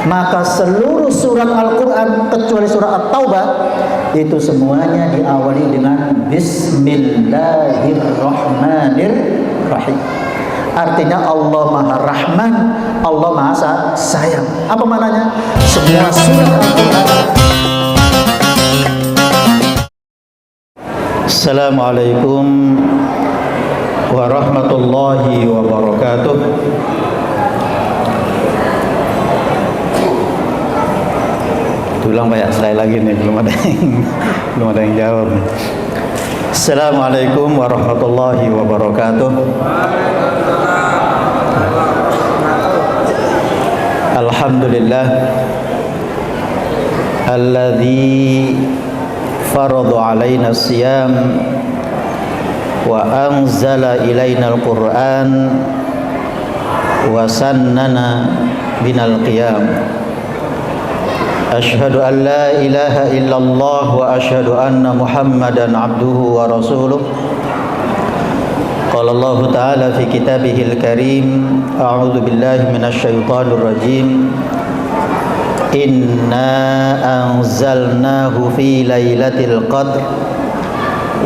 Maka seluruh surat Al-Quran kecuali surat At-Taubah itu semuanya diawali dengan Bismillahirrahmanirrahim. Artinya Allah Maha Rahman, Allah Maha Sayang. Apa maknanya? Semua surat Al-Quran. Assalamualaikum warahmatullahi wabarakatuh. Ulang Pak ya, sekali lagi nih, belum ada yang jawab. Assalamualaikum warahmatullahi wabarakatuh. Alhamdulillah alladzi farada alaina siyam wa anzala ilaina al-Qur'an wa sannana binal qiyam. Asyhadu an la ilaha illallah wa asyhadu anna Muhammadan abduhu wa rasuluh. Qala Allah Ta'ala fi kitabihil karim, a'udzu billahi minasy syaithanir rajim. Inna anzalnahu fi lailatul qadr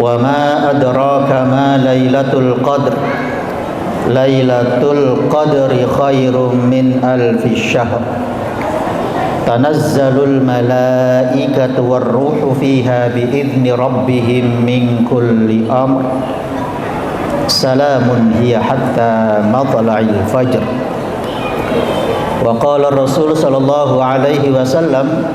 wa ma adraka ma lailatul qadr. Lailatul qadri khairum min alfi syahr. Tanazzalul malaikatu warruhu fiha biizni rabbihim min kulli amr. Salamun hiya hatta matla'il fajr. Wa qala Rasul sallallahu alaihi wasallam,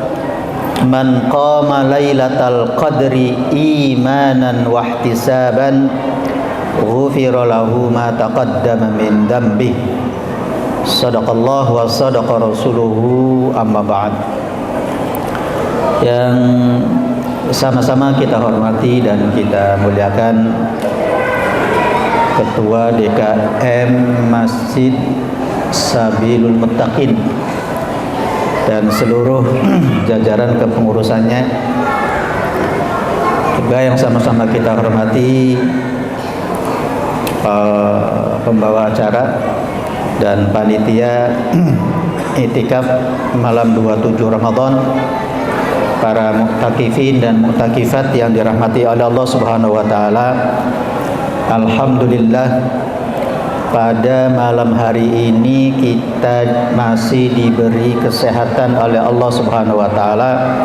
man qama lailatal qadri imanan wa ihtisaban ghufira lahu ma taqaddama min dhanbihi. Sadaqallah wa sadaqa rasuluhu, amma ba'd. Yang sama-sama kita hormati dan kita muliakan Ketua DKM Masjid Sabilul Muttaqin dan seluruh jajaran kepengurusannya, juga yang sama-sama kita hormati pembawa acara dan panitia itikaf malam 27 Ramadan, para mu'takifin dan mu'takifat yang dirahmati oleh Allah Subhanahu wa taala. Alhamdulillah, pada malam hari ini kita masih diberi kesehatan oleh Allah Subhanahu wa taala,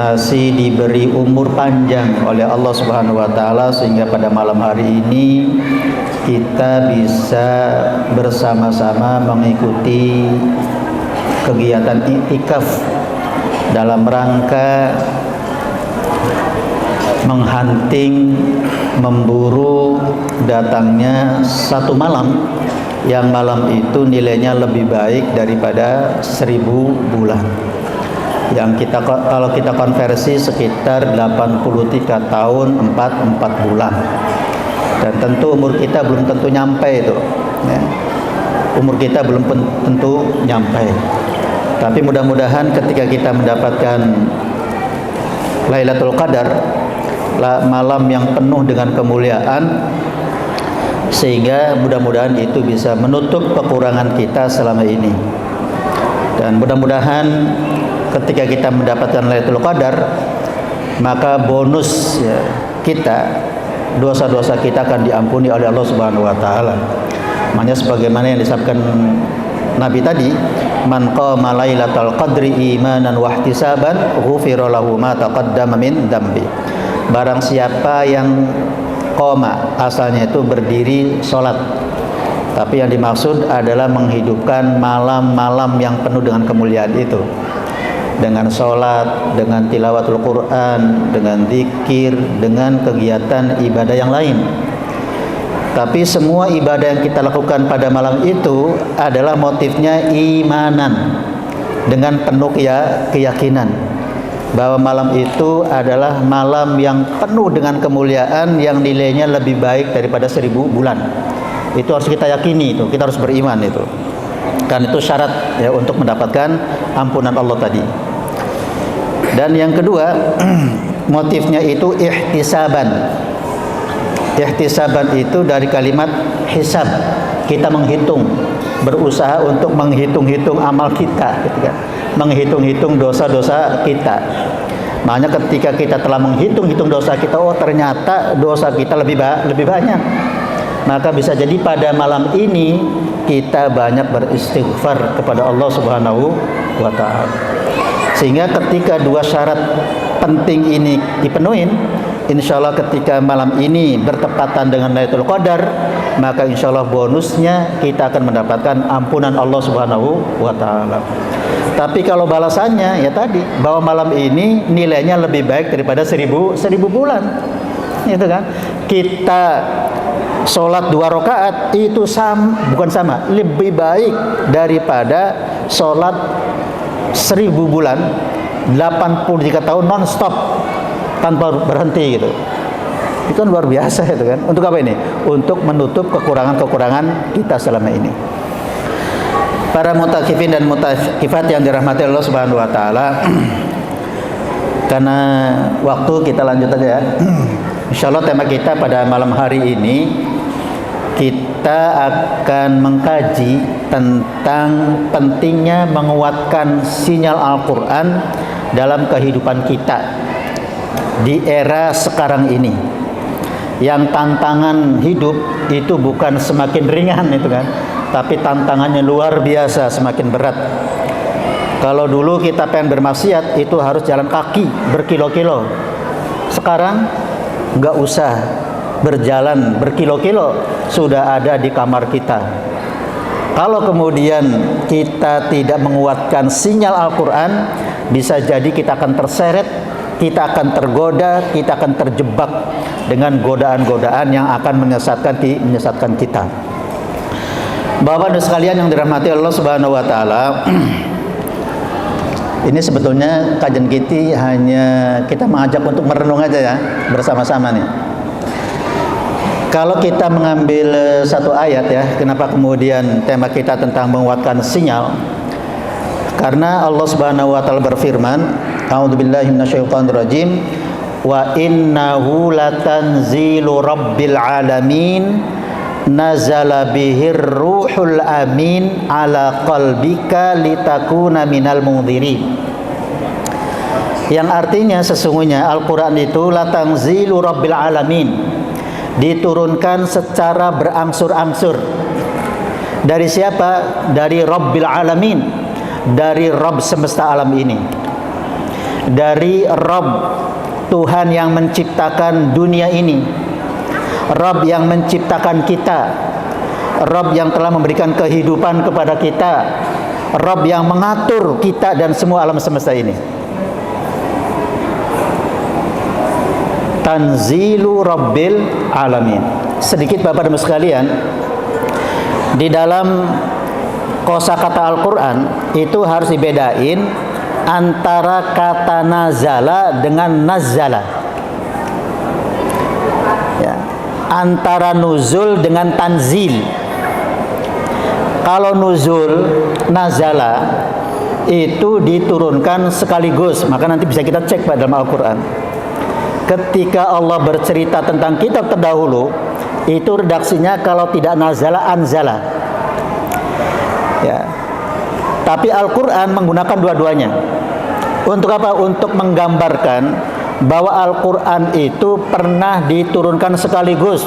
masih diberi umur panjang oleh Allah Subhanahu wa taala, sehingga pada malam hari ini kita bisa bersama-sama mengikuti kegiatan iktikaf dalam rangka menghunting, memburu datangnya satu malam yang malam itu nilainya lebih baik daripada 1000 bulan. Yang kita, kalau kita konversi, sekitar 83 tahun 4 bulan. Dan tentu umur kita belum tentu nyampe itu ya. Umur kita belum tentu nyampe. Tapi mudah-mudahan ketika kita mendapatkan Lailatul Qadar, malam yang penuh dengan kemuliaan, sehingga mudah-mudahan itu bisa menutup kekurangan kita selama ini. Dan mudah-mudahan ketika kita mendapatkan Lailatul Qadar, maka bonus ya, kita, dosa-dosa kita akan diampuni oleh Allah Subhanahu wa taala. Makanya sebagaimana yang disabdakan Nabi tadi, man qama lailatal qadri imanan wa ihtisaban ghufira lahu ma taqaddama min dzambi. Barang siapa yang qama, asalnya itu berdiri salat, tapi yang dimaksud adalah menghidupkan malam-malam yang penuh dengan kemuliaan itu, dengan sholat, dengan tilawatul Quran, dengan zikir, dengan kegiatan ibadah yang lain. Tapi semua ibadah yang kita lakukan pada malam itu adalah motifnya imanan, dengan penuh keyakinan bahwa malam itu adalah malam yang penuh dengan kemuliaan yang nilainya lebih baik daripada 1000 bulan. Itu harus kita yakini, itu kita harus beriman itu. Dan itu syarat ya untuk mendapatkan ampunan Allah tadi. Dan yang kedua, motifnya itu ihtisaban. Ihtisaban itu dari kalimat hisab, kita menghitung. berusaha untuk menghitung-hitung amal kita, gitu kan, menghitung-hitung dosa-dosa kita. Makanya ketika kita telah menghitung-hitung dosa kita, oh ternyata dosa kita lebih banyak, maka bisa jadi pada malam ini kita banyak beristighfar kepada Allah Subhanahu wa Ta'ala. Sehingga ketika dua syarat penting ini dipenuhi, insya Allah ketika malam ini bertepatan dengan Lailatul Qadar, maka insya Allah bonusnya kita akan mendapatkan ampunan Allah Subhanahu wa Ta'ala. Tapi kalau balasannya ya tadi, bahwa malam ini nilainya lebih baik daripada seribu bulan, gitu kan. Kita sholat 2 rakaat itu lebih baik daripada sholat 1000 bulan 83 tahun non-stop tanpa berhenti, gitu. Itu kan luar biasa, itu kan. Untuk apa ini? Untuk menutup kekurangan-kekurangan kita selama ini. Para mutakifin dan mutakifat yang dirahmati Allah Subhanahu wa Ta'ala, karena waktu kita lanjut aja ya. Insyaallah tema kita pada malam hari ini, kita akan mengkaji tentang pentingnya menguatkan sinyal Al-Quran dalam kehidupan kita di era sekarang ini, yang tantangan hidup itu bukan semakin ringan, itu kan, tapi tantangannya luar biasa, semakin berat. Kalau dulu kita pengen bermaksiat itu harus jalan kaki berkilo-kilo, sekarang nggak usah berjalan berkilo-kilo, sudah ada di kamar kita. Kalau kemudian kita tidak menguatkan sinyal Al-Quran, bisa jadi kita akan terseret, kita akan tergoda, kita akan terjebak dengan godaan-godaan yang akan menyesatkan kita. Bapak dan sekalian yang dirahmati Allah Subhanahu wa Ta'ala, ini sebetulnya kajian kita hanya kita mengajak untuk merenung aja ya, bersama-sama nih. Kalau kita mengambil satu ayat ya, kenapa kemudian tema kita tentang menguatkan sinyal? Karena Allah Subhanahu wa Ta'ala berfirman, A'udzubillahi minasyaitonirrajim, wa innahu latanzilu rabbil alamin nazala bihir ruhul amin ala qalbika litakuna minal munzirin. Yang artinya sesungguhnya Al-Quran itu latanzilu rabbil alamin, diturunkan secara berangsur-angsur. Dari siapa? Dari Rabbil Alamin, dari Rabb semesta alam ini, dari Rabb Tuhan yang menciptakan dunia ini, Rabb yang menciptakan kita, Rabb yang telah memberikan kehidupan kepada kita, Rabb yang mengatur kita dan semua alam semesta ini. Tanzilu Rabbil Alamin. Sedikit Bapak dan Ibu sekalian, di dalam kosakata Al-Quran itu harus dibedain antara kata nazala dengan nazzala ya, antara nuzul dengan tanzil. Kalau nuzul, nazala itu diturunkan sekaligus, maka nanti bisa kita cek pada dalam Al-Quran. Ketika Allah bercerita tentang kitab terdahulu, itu redaksinya kalau tidak nazala, anzala ya. Tapi Al-Quran menggunakan dua-duanya. Untuk apa? Untuk menggambarkan bahwa Al-Quran itu pernah diturunkan sekaligus,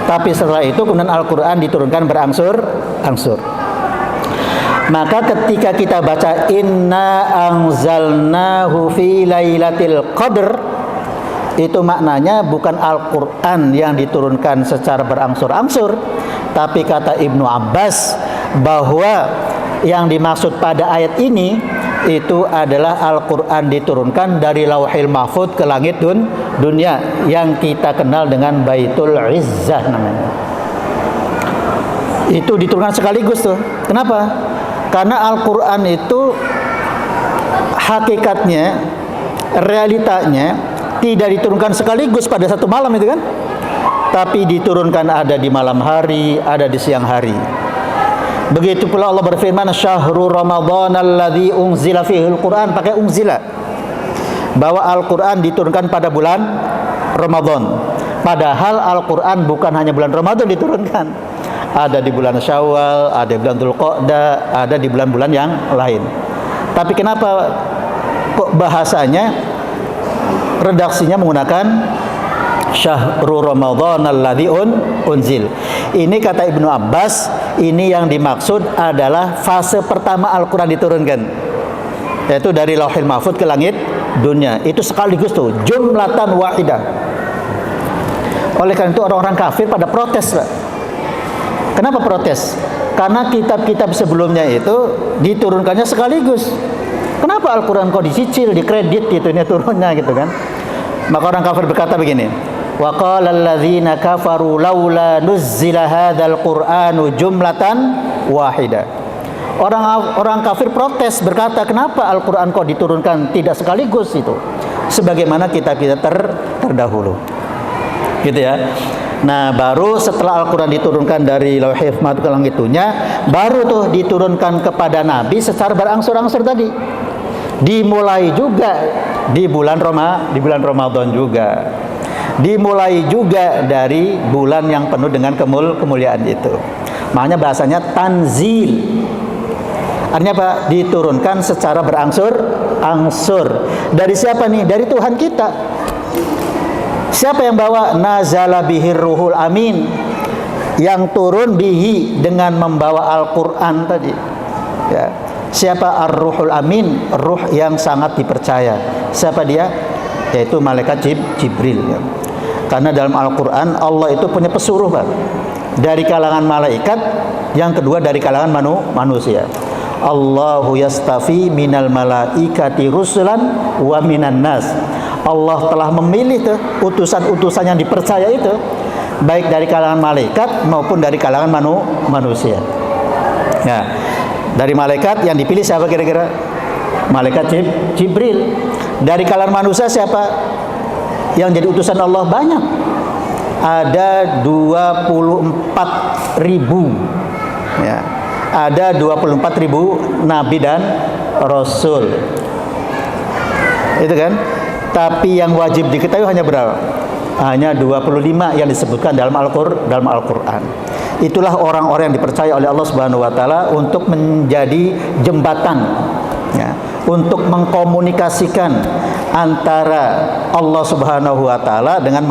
tapi setelah itu kemudian Al-Quran diturunkan berangsur-angsur. Maka ketika kita baca inna anzalnahu fi lailatul qadr, itu maknanya bukan Al-Quran yang diturunkan secara berangsur-angsur, tapi kata Ibnu Abbas bahwa yang dimaksud pada ayat ini itu adalah Al-Quran diturunkan dari Lauhil Mahfuz ke langit dunia yang kita kenal dengan Baitul Izzah namanya. Itu diturunkan sekaligus tuh. Kenapa? Karena Al-Quran itu hakikatnya, realitanya tidak diturunkan sekaligus pada satu malam, itu kan, tapi diturunkan ada di malam hari, ada di siang hari. Begitu pula Allah berfirman syahrul ramadhan alladzi unzila fihil Quran, pakai unzila, bahwa Al-Quran diturunkan pada bulan Ramadan. Padahal Al-Quran bukan hanya bulan Ramadan diturunkan. ada di bulan Syawal, ada di bulan Dzulqa'dah, ada di bulan-bulan yang lain. Tapi kenapa kok bahasanya, redaksinya menggunakan Syahrul Ramadan alladzi unzil. Ini kata Ibnu Abbas, ini yang dimaksud adalah fase pertama Al-Quran diturunkan, yaitu dari Lauhil Mahfuz ke langit dunia. Itu sekaligus tuh, jumlatan wahidah. Oleh karena itu orang-orang kafir pada protes, Pak. Kenapa protes? Karena kitab-kitab sebelumnya itu diturunkannya sekaligus. Kenapa Al-Quran kok dicicil, dikredit gitu, ini turunnya gitu kan? Maka orang kafir berkata begini, wa qala alladzina kafaru laula nuzzila hadzal qur'anu jumlatan wahidah. Orang kafir protes berkata, kenapa Al-Quran kok diturunkan tidak sekaligus itu, sebagaimana kitab-kitab terdahulu, gitu ya. Nah, baru setelah Al-Quran diturunkan dari Lauhil Mahfuz ke langit dunia, baru tuh diturunkan kepada Nabi secara berangsur-angsur tadi. Dimulai juga di bulan Ramadan juga. Dimulai juga dari bulan yang penuh dengan kemuliaan itu. Makanya bahasanya tanzil. Artinya apa? Diturunkan secara berangsur-angsur. Dari siapa nih? Dari Tuhan kita. Siapa yang bawa? Nazala bihir ruhul amin. Yang turun bihi dengan membawa Al-Quran tadi. Ya. Siapa Ar-Ruhul Amin? Ruh yang sangat dipercaya. Siapa dia? Yaitu malaikat Jibril ya. Karena dalam Al-Quran Allah itu punya pesuruh, Pak. Dari kalangan malaikat, yang kedua dari kalangan manusia. Allahu yastafi minal malaikati rusulan wa minan nas. Allah telah memilih tuh utusan-utusan yang dipercaya itu, baik dari kalangan malaikat maupun dari kalangan manusia. Ya. Dari malaikat yang dipilih siapa kira-kira? Malaikat Jibril. Dari kalangan manusia siapa yang jadi utusan Allah? Banyak. Ada 24.000 ya. Ada 24.000 nabi dan rasul. Itu kan? Tapi yang wajib diketahui hanya berapa? Hanya 25 yang disebutkan dalam Al-Quran. Itulah orang-orang yang dipercaya oleh Allah Subhanahu wa taala untuk menjadi jembatan ya, untuk mengkomunikasikan antara Allah Subhanahu wa taala dengan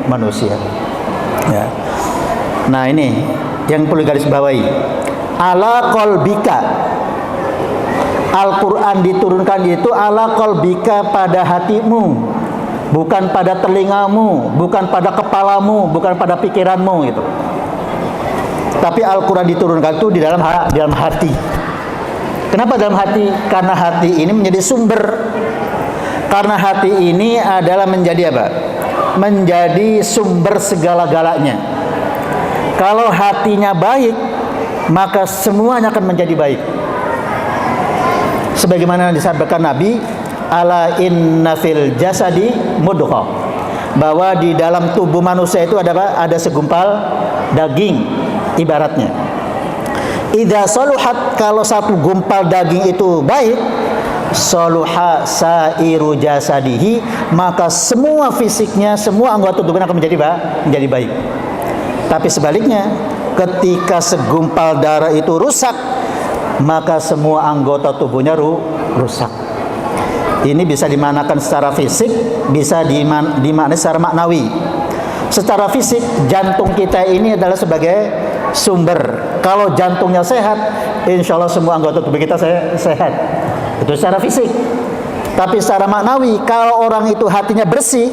manusia. Ya. Nah, ini yang perlu garis bawahi. Ala qalbika. Al-Quran diturunkan itu ala qalbika, pada hatimu, bukan pada telingamu, bukan pada kepalamu, bukan pada pikiranmu gitu. Tapi Al-Quran diturunkan itu di dalam hati. Kenapa dalam hati? Karena hati ini menjadi sumber. Karena hati ini adalah menjadi apa? Menjadi sumber segala-galanya. Kalau hatinya baik, maka semuanya akan menjadi baik. Sebagaimana disampaikan Nabi, ala inna fil jasadi mudghah, bahwa di dalam tubuh manusia itu ada apa? Ada segumpal daging. Ibaratnya, idza saluhat, kalau satu gumpal daging itu baik, saluha sairu jasadihi, maka semua fisiknya, semua anggota tubuhnya akan menjadi baik. Tapi sebaliknya, ketika segumpal darah itu rusak, maka semua anggota tubuhnya rusak. Ini bisa dimanakan secara fisik, bisa dimaknai secara maknawi. Secara fisik, jantung kita ini adalah sebagai sumber. Kalau jantungnya sehat, insya Allah semua anggota tubuh kita sehat. Itu secara fisik. Tapi secara maknawi, kalau orang itu hatinya bersih,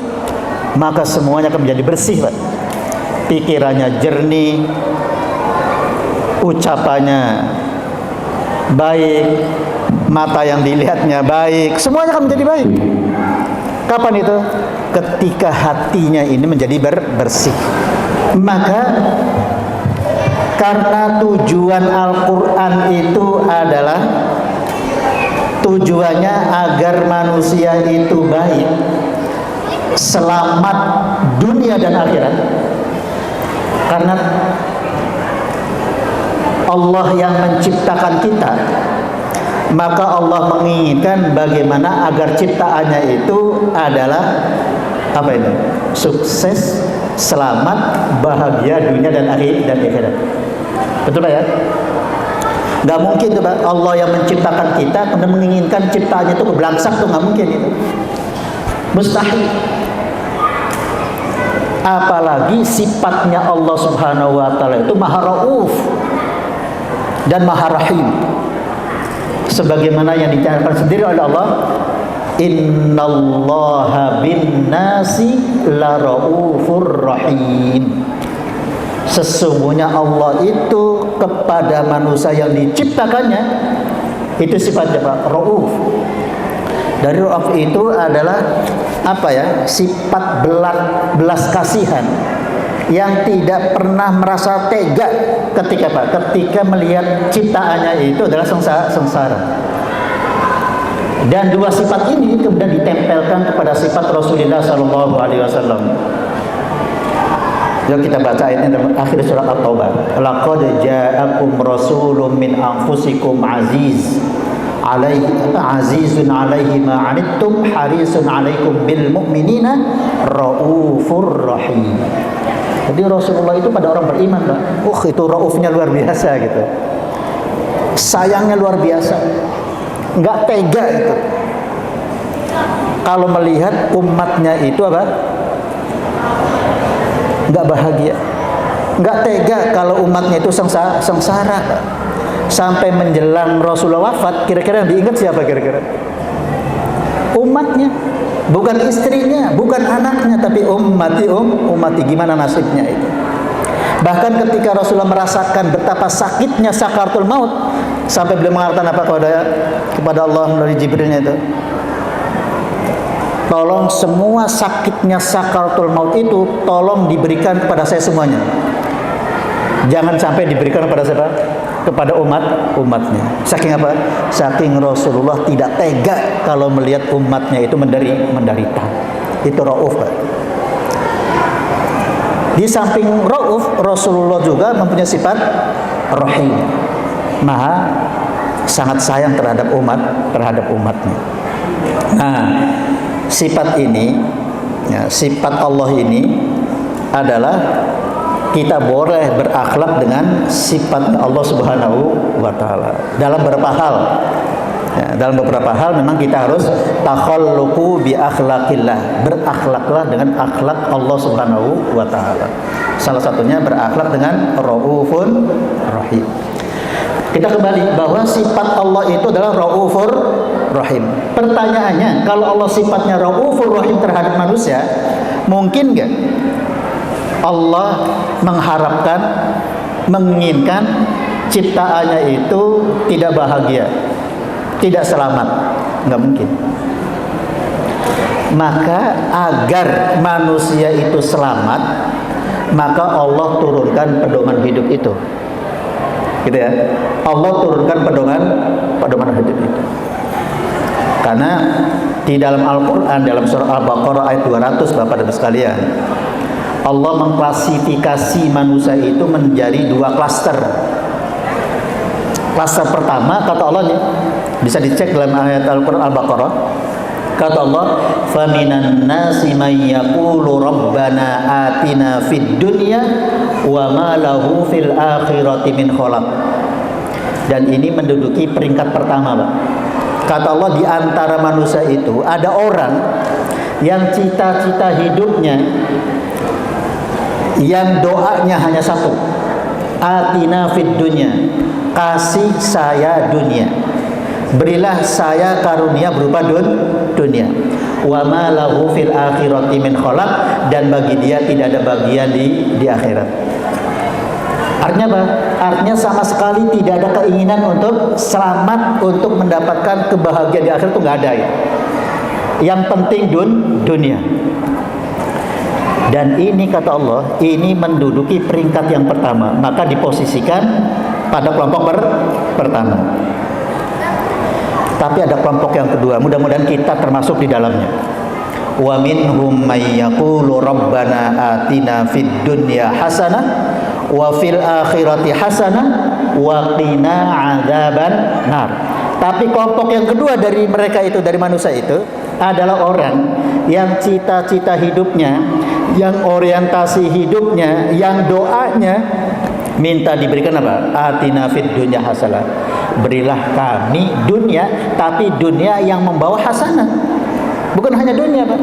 maka semuanya akan menjadi bersih, Pak. Pikirannya jernih, ucapannya baik, mata yang dilihatnya baik, semuanya akan menjadi baik. Kapan itu? Ketika hatinya ini menjadi bersih. Maka karena tujuan Al-Quran itu adalah tujuannya agar manusia itu baik, selamat dunia dan akhirat. Karena Allah yang menciptakan kita, maka Allah menginginkan bagaimana agar ciptaannya itu adalah apa ini? Sukses, selamat, bahagia dunia dan akhirat. Betul Pak ya? Nggak mungkin tuh Pak, Allah yang menciptakan kita kemudian menginginkan ciptaannya itu kebelangsak tuh, nggak mungkin itu. Mustahil. Apalagi sifatnya Allah Subhanahu wa taala itu Maha Rauf dan Maha Rahim. Sebagaimana yang dicatatkan sendiri oleh Allah, innallaha bin nasi la raufur rahim. Sesungguhnya Allah itu kepada manusia yang diciptakannya itu sifatnya Pak, Rauf. Dari Rauf itu adalah apa ya? Sifat belas kasihan yang tidak pernah merasa tega ketika Pak, ketika melihat ciptaannya itu adalah sengsara. Dan dua sifat ini kemudian ditempelkan kepada sifat Rasulullah Sallallahu Alaihi Wasallam. Yuk kita baca ayatnya dalam akhir surat At-Taubah. Laqad ja'akum rasulun min anfusikum azizun alaihi ma anittum harisun alaikum bil mu'minina raufur rahim. Jadi Rasulullah itu pada orang beriman, Pak. Itu raufnya luar biasa gitu. Sayangnya luar biasa. Enggak tega itu. Kalau melihat umatnya itu apa? Enggak bahagia, enggak tega kalau umatnya itu sengsara. Sampai menjelang Rasulullah wafat, kira-kira yang diingat siapa kira-kira? Umatnya, bukan istrinya, bukan anaknya, tapi ummati gimana nasibnya itu. Bahkan ketika Rasulullah merasakan betapa sakitnya sakaratul maut, sampai beliau mengatakan apa kepada Allah melalui Jibrilnya itu, tolong semua sakitnya sakaratul maut itu tolong diberikan kepada saya semuanya. Jangan sampai diberikan kepada siapa? Kepada umatnya. Saking apa? Saking Rasulullah tidak tega kalau melihat umatnya itu menderita. Itu Rauf, Pak. Di samping Rauf, Rasulullah juga mempunyai sifat Rahim. Maha sangat sayang terhadap umatnya. Nah, sifat ini, ya, sifat Allah ini adalah kita boleh berakhlak dengan sifat Allah Subhanahu wa taala dalam beberapa hal. Ya, dalam beberapa hal memang kita harus takhalluqu bi akhlaqillah, berakhlaklah dengan akhlak Allah Subhanahu wa taala. Salah satunya berakhlak dengan Raufun Rahim. Kita kembali bahwa sifat Allah itu adalah Raufur Rahim. Pertanyaannya, kalau Allah sifatnya Raufur Rahim terhadap manusia, mungkin nggak Allah mengharapkan, menginginkan ciptaannya itu tidak bahagia, tidak selamat? Nggak mungkin. Maka agar manusia itu selamat, maka Allah turunkan pedoman hidup itu, gitu ya. Allah turunkan pedoman hidup itu. Karena di dalam Al-Quran, dalam surah Al-Baqarah ayat 200, Bapak dan sekalian, Allah mengklasifikasi manusia itu menjadi dua klaster. Klaster pertama, kata Allah, bisa dicek dalam ayat Al-Quran Al-Baqarah, kata Allah, faminan nasi may yaqulu rabbana atina fid dunya wa ma lahu fil akhirati min khalaq. Dan ini menduduki peringkat pertama, Pak. Kata Allah, di antara manusia itu ada orang yang cita-cita hidupnya, yang doanya hanya satu, atina fid dunya, kasih saya dunia, berilah saya karunia berupa dunia, wa ma lahu fil akhirati min khalaq, dan bagi dia tidak ada bagian di akhirat. Artinya apa? Artinya sama sekali tidak ada keinginan untuk selamat, untuk mendapatkan kebahagiaan di akhirat, itu nggak ada ya. Yang penting dunia. Dan ini kata Allah, ini menduduki peringkat yang pertama, maka diposisikan pada kelompok pertama. Tapi ada kelompok yang kedua, mudah-mudahan kita termasuk di dalamnya. Wa minhum may yaqulu rabbana atina fid dunya hasanah wa fil akhirati hasanah wa qina adzaban nar. Tapi kelompok yang kedua dari mereka itu, dari manusia itu, adalah orang yang cita-cita hidupnya, yang orientasi hidupnya, yang doanya Minta diberikan apa? Atina fid dunya hasanah. Berilah kami dunia, tapi dunia yang membawa hasanah. Bukan hanya dunia, Pak.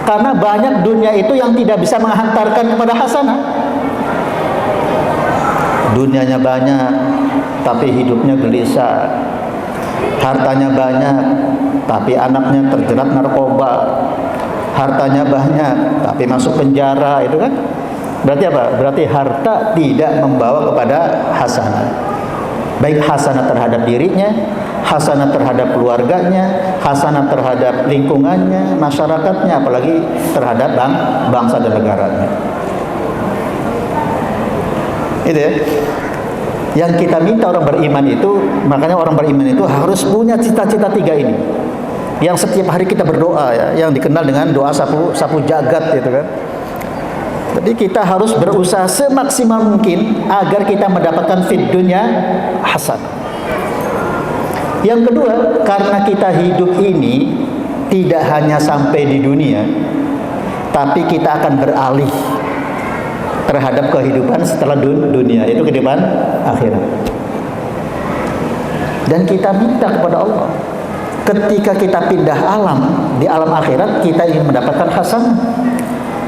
Karena banyak dunia itu yang tidak bisa menghantarkan kepada hasanah. Dunianya banyak, tapi hidupnya gelisah. Hartanya banyak, tapi anaknya terjerat narkoba. Hartanya banyak, tapi masuk penjara, itu kan? Berarti apa? Berarti harta tidak membawa kepada hasanah. Baik hasanah terhadap dirinya, hasanah terhadap keluarganya, hasanah terhadap lingkungannya, masyarakatnya, apalagi terhadap bangsa dan negaranya. Itu ya. Yang kita minta orang beriman itu, makanya orang beriman itu harus punya cita-cita 3 ini. Yang setiap hari kita berdoa ya, yang dikenal dengan doa sapu jagat gitu kan. Jadi kita harus berusaha semaksimal mungkin agar kita mendapatkan fid dunya hasan. Yang kedua, karena kita hidup ini tidak hanya sampai di dunia, tapi kita akan beralih terhadap kehidupan setelah dunia, itu kehidupan akhirat. Dan kita minta kepada Allah, ketika kita pindah alam, di alam akhirat kita ingin mendapatkan hasanah.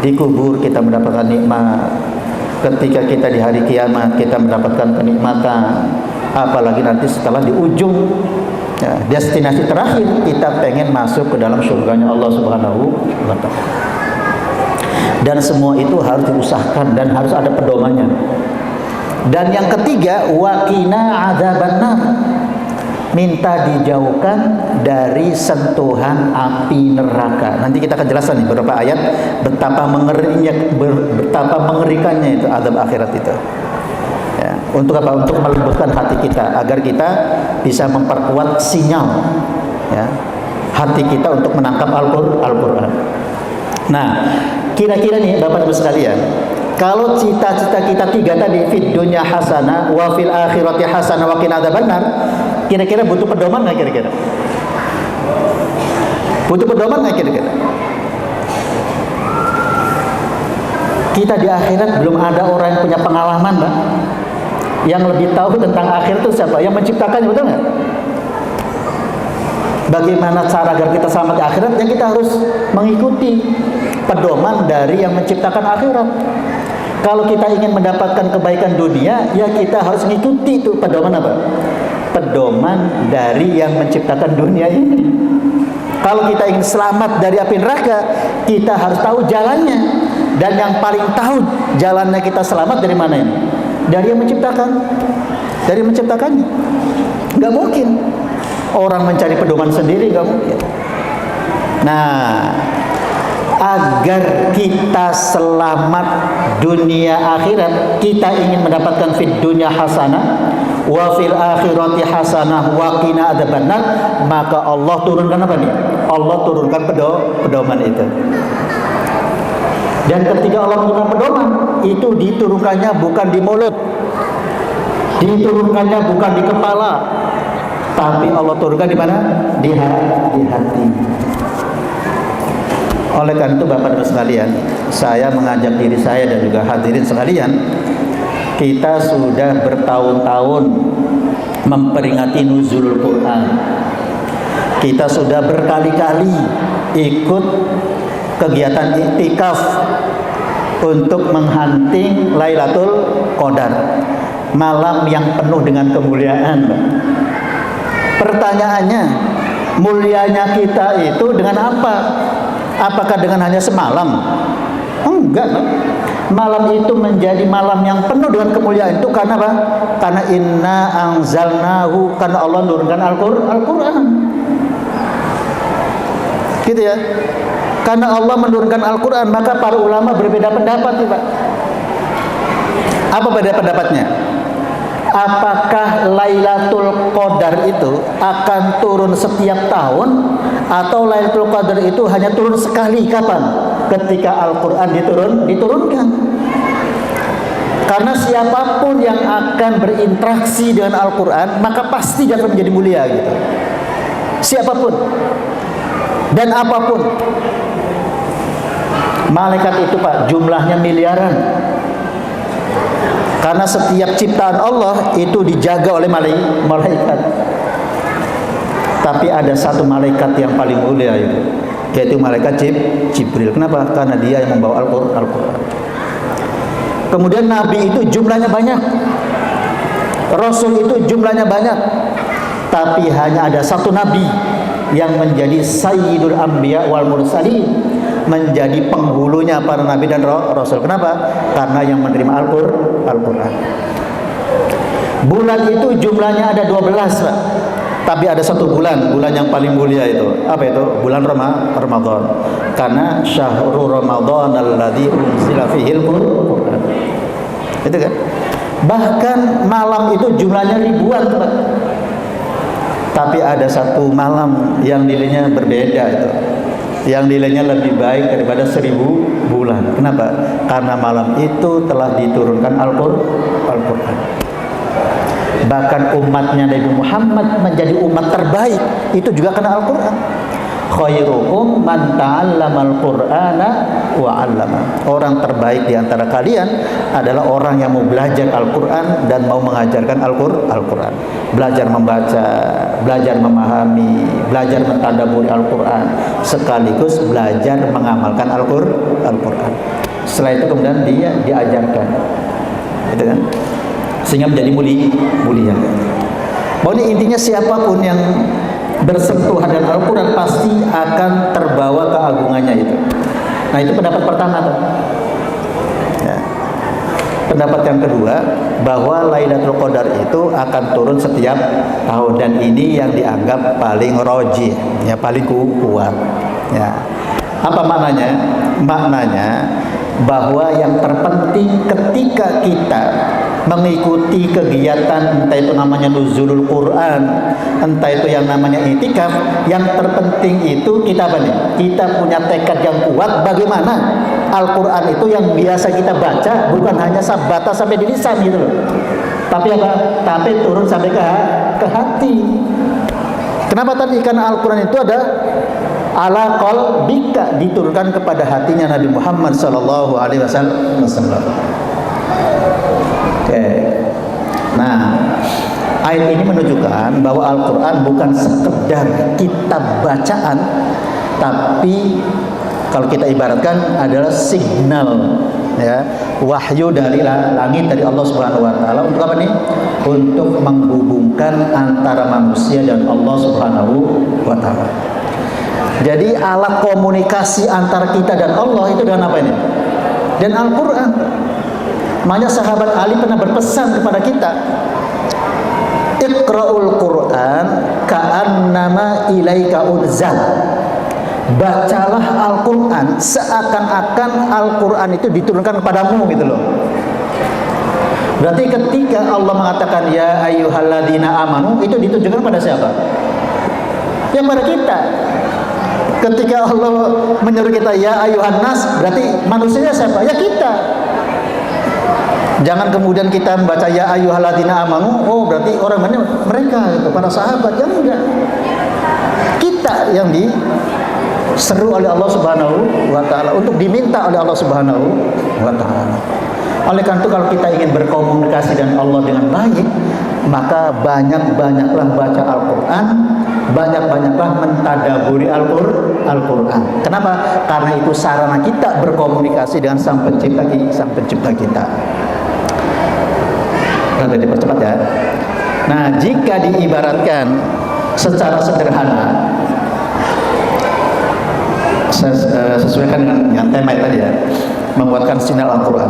Di kubur kita mendapatkan nikmat, ketika kita di hari kiamat kita mendapatkan kenikmatan, apalagi nanti setelah di ujung ya, destinasi terakhir kita pengen masuk ke dalam surganya Allah Subhanahu wa ta'ala. Dan semua itu harus diusahakan dan harus ada pedomannya. Dan yang ketiga, waqina adzabannar, minta dijauhkan dari sentuhan api neraka. Nanti kita akan jelaskan nih beberapa ayat betapa mengerikannya itu azab akhirat itu. Ya, untuk apa? Untuk melembutkan hati kita agar kita bisa memperkuat sinyal ya, hati kita untuk menangkap Al-Qur'an. Nah, kira-kira nih Bapak Ibu sekalian, kalau cita-cita kita 3 tadi, fid dunya hasanah wa fil akhirati hasanah wa qina adzabannar, kira-kira butuh pedoman nggak kira-kira? Butuh pedoman nggak kira-kira? Kita di akhirat belum ada orang yang punya pengalaman, Pak. Yang lebih tahu tentang akhirat itu siapa? Yang menciptakannya, betul nggak? Bagaimana cara agar kita selamat di akhirat? Ya kita harus mengikuti pedoman dari yang menciptakan akhirat. Kalau kita ingin mendapatkan kebaikan dunia, ya kita harus mengikuti itu pedoman apa? Pedoman dari yang menciptakan dunia ini. Kalau kita ingin selamat dari api neraka, kita harus tahu jalannya. Dan yang paling tahu jalannya kita selamat dari mana ini? Dari yang menciptakan. Dari yang menciptakannya. Nggak mungkin orang mencari pedoman sendiri, nggak mungkin. Nah, agar kita selamat dunia akhirat, kita ingin mendapatkan fid dunya hasanah wa fil akhirati hasanah wa qina adzabannar, maka Allah turunkan apa nih? Allah turunkan pedoman itu. Dan ketika Allah menurunkan pedoman, itu diturunkannya bukan di mulut, diturunkannya bukan di kepala, tapi Allah turunkan di mana? Di hati. Oleh karena itu Bapak Ibu sekalian, saya mengajak diri saya dan juga hadirin sekalian, kita sudah bertahun-tahun memperingati nuzulul Quran. Kita sudah berkali-kali ikut kegiatan iktikaf untuk menghunting Lailatul Qadar, malam yang penuh dengan kemuliaan. Pertanyaannya, mulianya kita itu dengan apa? Apakah dengan hanya semalam? Enggak. Malam itu menjadi malam yang penuh dengan kemuliaan itu karena apa? Karena inna anzalnahu, karena Allah menurunkan Al-Quran. Gitu ya. Karena Allah menurunkan Al-Quran, maka para ulama berbeda pendapat nih, Pak. Apa beda pendapatnya? Apakah Lailatul Qadar itu akan turun setiap tahun, atau Lailatul Qadar itu hanya turun sekali? Kapan? Ketika Al-Quran diturunkan. Karena siapapun yang akan berinteraksi dengan Al-Quran, maka pasti dia akan menjadi mulia gitu. Siapapun dan apapun. Malaikat itu, Pak, jumlahnya miliaran. Karena setiap ciptaan Allah itu dijaga oleh malaikat. Tapi ada satu malaikat yang paling mulia itu, yaitu malaikat Jibril. Kenapa? Karena dia yang membawa Al-Quran. Kemudian Nabi itu jumlahnya banyak, Rasul itu jumlahnya banyak, tapi hanya ada satu Nabi yang menjadi Sayyidul Anbiya wal Mursalin, menjadi penghulunya para Nabi dan Rasul. Kenapa? Karena yang menerima Al-Quran. Bulan itu jumlahnya ada 12, Pak. Tapi ada satu bulan yang paling mulia itu. Apa itu? Bulan Ramadan. Karena syahrul Ramadan alladzi unzila fihil Qur'an. Itu kan? Bahkan malam itu jumlahnya ribuan, Pak. Tapi ada satu malam yang nilainya berbeda itu. Yang nilainya lebih baik daripada 1000 bulan. Kenapa? Karena malam itu telah diturunkan Al-Qur'an. Bahkan umatnya Nabi Muhammad menjadi umat terbaik itu juga karena Al-Quran. Khairukum man ta'allamal Qur'ana wa 'allama. Orang terbaik di antara kalian adalah orang yang mau belajar Al-Quran dan mau mengajarkan Al-Quran. Belajar membaca, belajar memahami, belajar mentadabburi Al-Quran, sekaligus belajar mengamalkan Al-Quran. Setelah itu kemudian dia diajarkan, gitu kan? Sehingga menjadi mulia. Bahwa ini intinya siapapun yang bersentuhan dengan Al-Quran pasti akan terbawa keagungannya itu. Nah, itu pendapat pertama tuh. Ya. Pendapat yang kedua, bahwa Lailatul Qadar itu akan turun setiap tahun, dan ini yang dianggap paling rajih, ya, paling kuat. Ya. Apa maknanya? Maknanya bahwa yang terpenting ketika kita mengikuti kegiatan, entah itu namanya nuzulul Quran, entah itu yang namanya itikaf, yang terpenting itu kita apa nih? Kita punya tekad yang kuat bagaimana Al-Quran itu yang biasa kita baca bukan hanya batas sampai di lisan gitu loh, tapi apa? Tapi turun sampai ke hati. Kenapa tadi? Karena Al-Quran itu ada ala qalbika, diturunkan kepada hatinya Nabi Muhammad sallallahu alaihi wasallam. Oke. Nah, ayat ini menunjukkan bahwa Al-Quran bukan sekedar kitab bacaan, tapi kalau kita ibaratkan adalah signal, ya, wahyu dari langit dari Allah Subhanahu wa taala untuk apa nih? Untuk menghubungkan antara manusia dan Allah Subhanahu wa taala. Jadi alat komunikasi antara kita dan Allah itu dengan apa ini? Dan Al-Quran. Makanya sahabat Ali pernah berpesan kepada kita, Iqra'ul Quran ka'annama ilaika unzal. Bacalah Al-Quran seakan-akan Al-Quran itu diturunkan kepadamu gitu loh. Berarti ketika Allah mengatakan ya ayyuhalladzina amanu, itu ditujukan pada siapa? Ya pada kita. Ketika Allah menyuruh kita ya ayyuhan nas, berarti manusianya siapa? Ya kita. Jangan kemudian kita membaca ya ayyuhalladzina amanu, oh berarti orang mana? Mereka gitu, para sahabat. Yang enggak. Kita yang diseru oleh Allah Subhanahu wa taala, untuk diminta oleh Allah Subhanahu wa taala. Oleh karena itu kalau kita ingin berkomunikasi dengan Allah dengan baik, maka banyak-banyaklah baca Al-Quran, banyak-banyaklah mentadabburi Al-Quran. Kenapa? Karena itu sarana kita berkomunikasi dengan Sang Pencipta kita. Nanti dipercepat ya. Nah, jika diibaratkan secara sederhana, sesuaikan dengan tema tadi ya, membuatkan sinyal Al-Quran.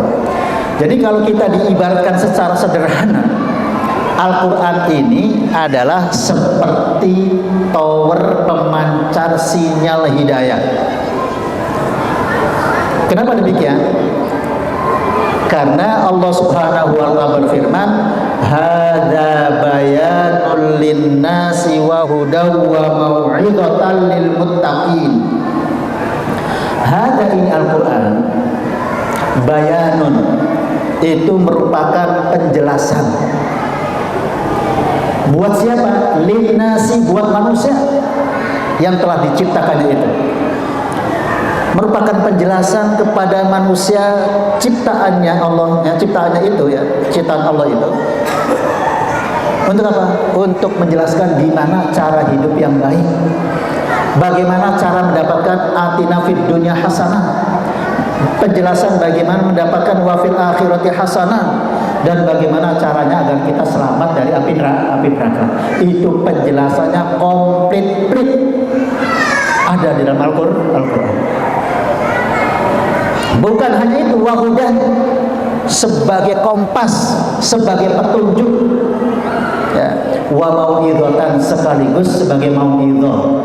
Jadi kalau kita diibaratkan secara sederhana, Al-Quran ini adalah seperti tower pemancar sinyal hidayah. Kenapa demikian? Karena Allah Subhanahu wa taala berfirman, "Hadza bayanul linnasi wa hudaw wa mau'izatan lil muttaqin." Hadza ini Al-Quran, bayanun, itu merupakan penjelasan. Buat siapa? Linnasi, buat manusia yang telah diciptakannya itu. merupakan penjelasan kepada manusia ciptaannya Allah, ya, ciptaannya itu ya, ciptaan Allah itu. Untuk apa? Untuk menjelaskan gimana cara hidup yang baik, bagaimana cara mendapatkan atina fid dunya hasanah, penjelasan bagaimana mendapatkan wafil akhirati hasanah, dan bagaimana caranya agar kita selamat dari api neraka. Itu penjelasannya komplit ada di dalam Al-Quran. Bukan hanya itu, wahudan, sebagai kompas, sebagai petunjuk, ya, wa mau'idhatan, sekaligus sebagai mau'idhah.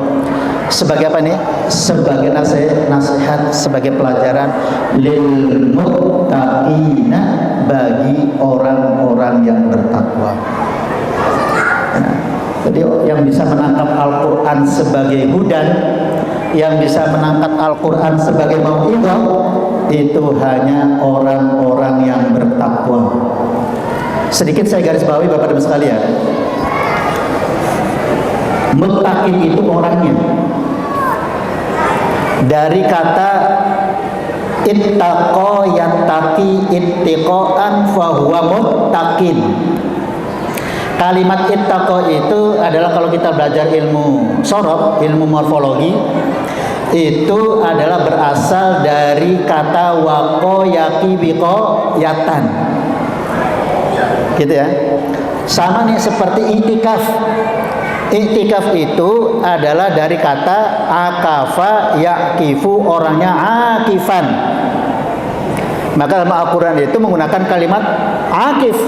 Sebagai apa nih? Sebagai nasihat, sebagai pelajaran lil muttaqina, bagi orang-orang yang bertakwa. Nah, jadi yang bisa menangkap Al-Quran sebagai hudan, yang bisa menangkap Al-Quran sebagai mau'idhah, itu hanya orang-orang yang bertakwa. Sedikit saya garis bawahi Bapak Ibu sekalian. Muttaqin itu orangnya. Dari kata ittaqa yattaqi ittiqaan fahuwa muttaqin. Kalimat ittaqa itu adalah, kalau kita belajar ilmu sorof, ilmu morfologi, itu adalah berasal dari kata waqo yaqi biqo yatan, gitu ya. Sama nih seperti iktikaf. Iktikaf itu adalah dari kata akafa yaqifu, orangnya akifan. Maka dalam Al-Quran itu menggunakan kalimat akif.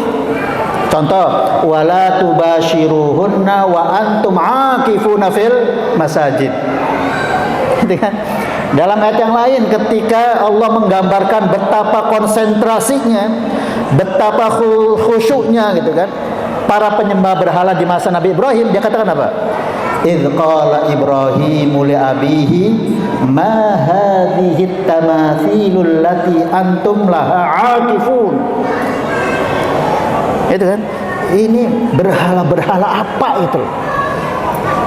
Contoh, wala tubashiruhunna wa antum akifuna fil masajid. Gitu kan? Dalam ayat yang lain, ketika Allah menggambarkan betapa konsentrasinya, betapa khusyuknya, gitu kan, para penyembah berhala di masa Nabi Ibrahim, dia katakan apa? Idz qala Ibrahimu li abihi ma hadhihi tamathilul lati antum laha akifun. Itu kan, ini berhala-berhala apa itu?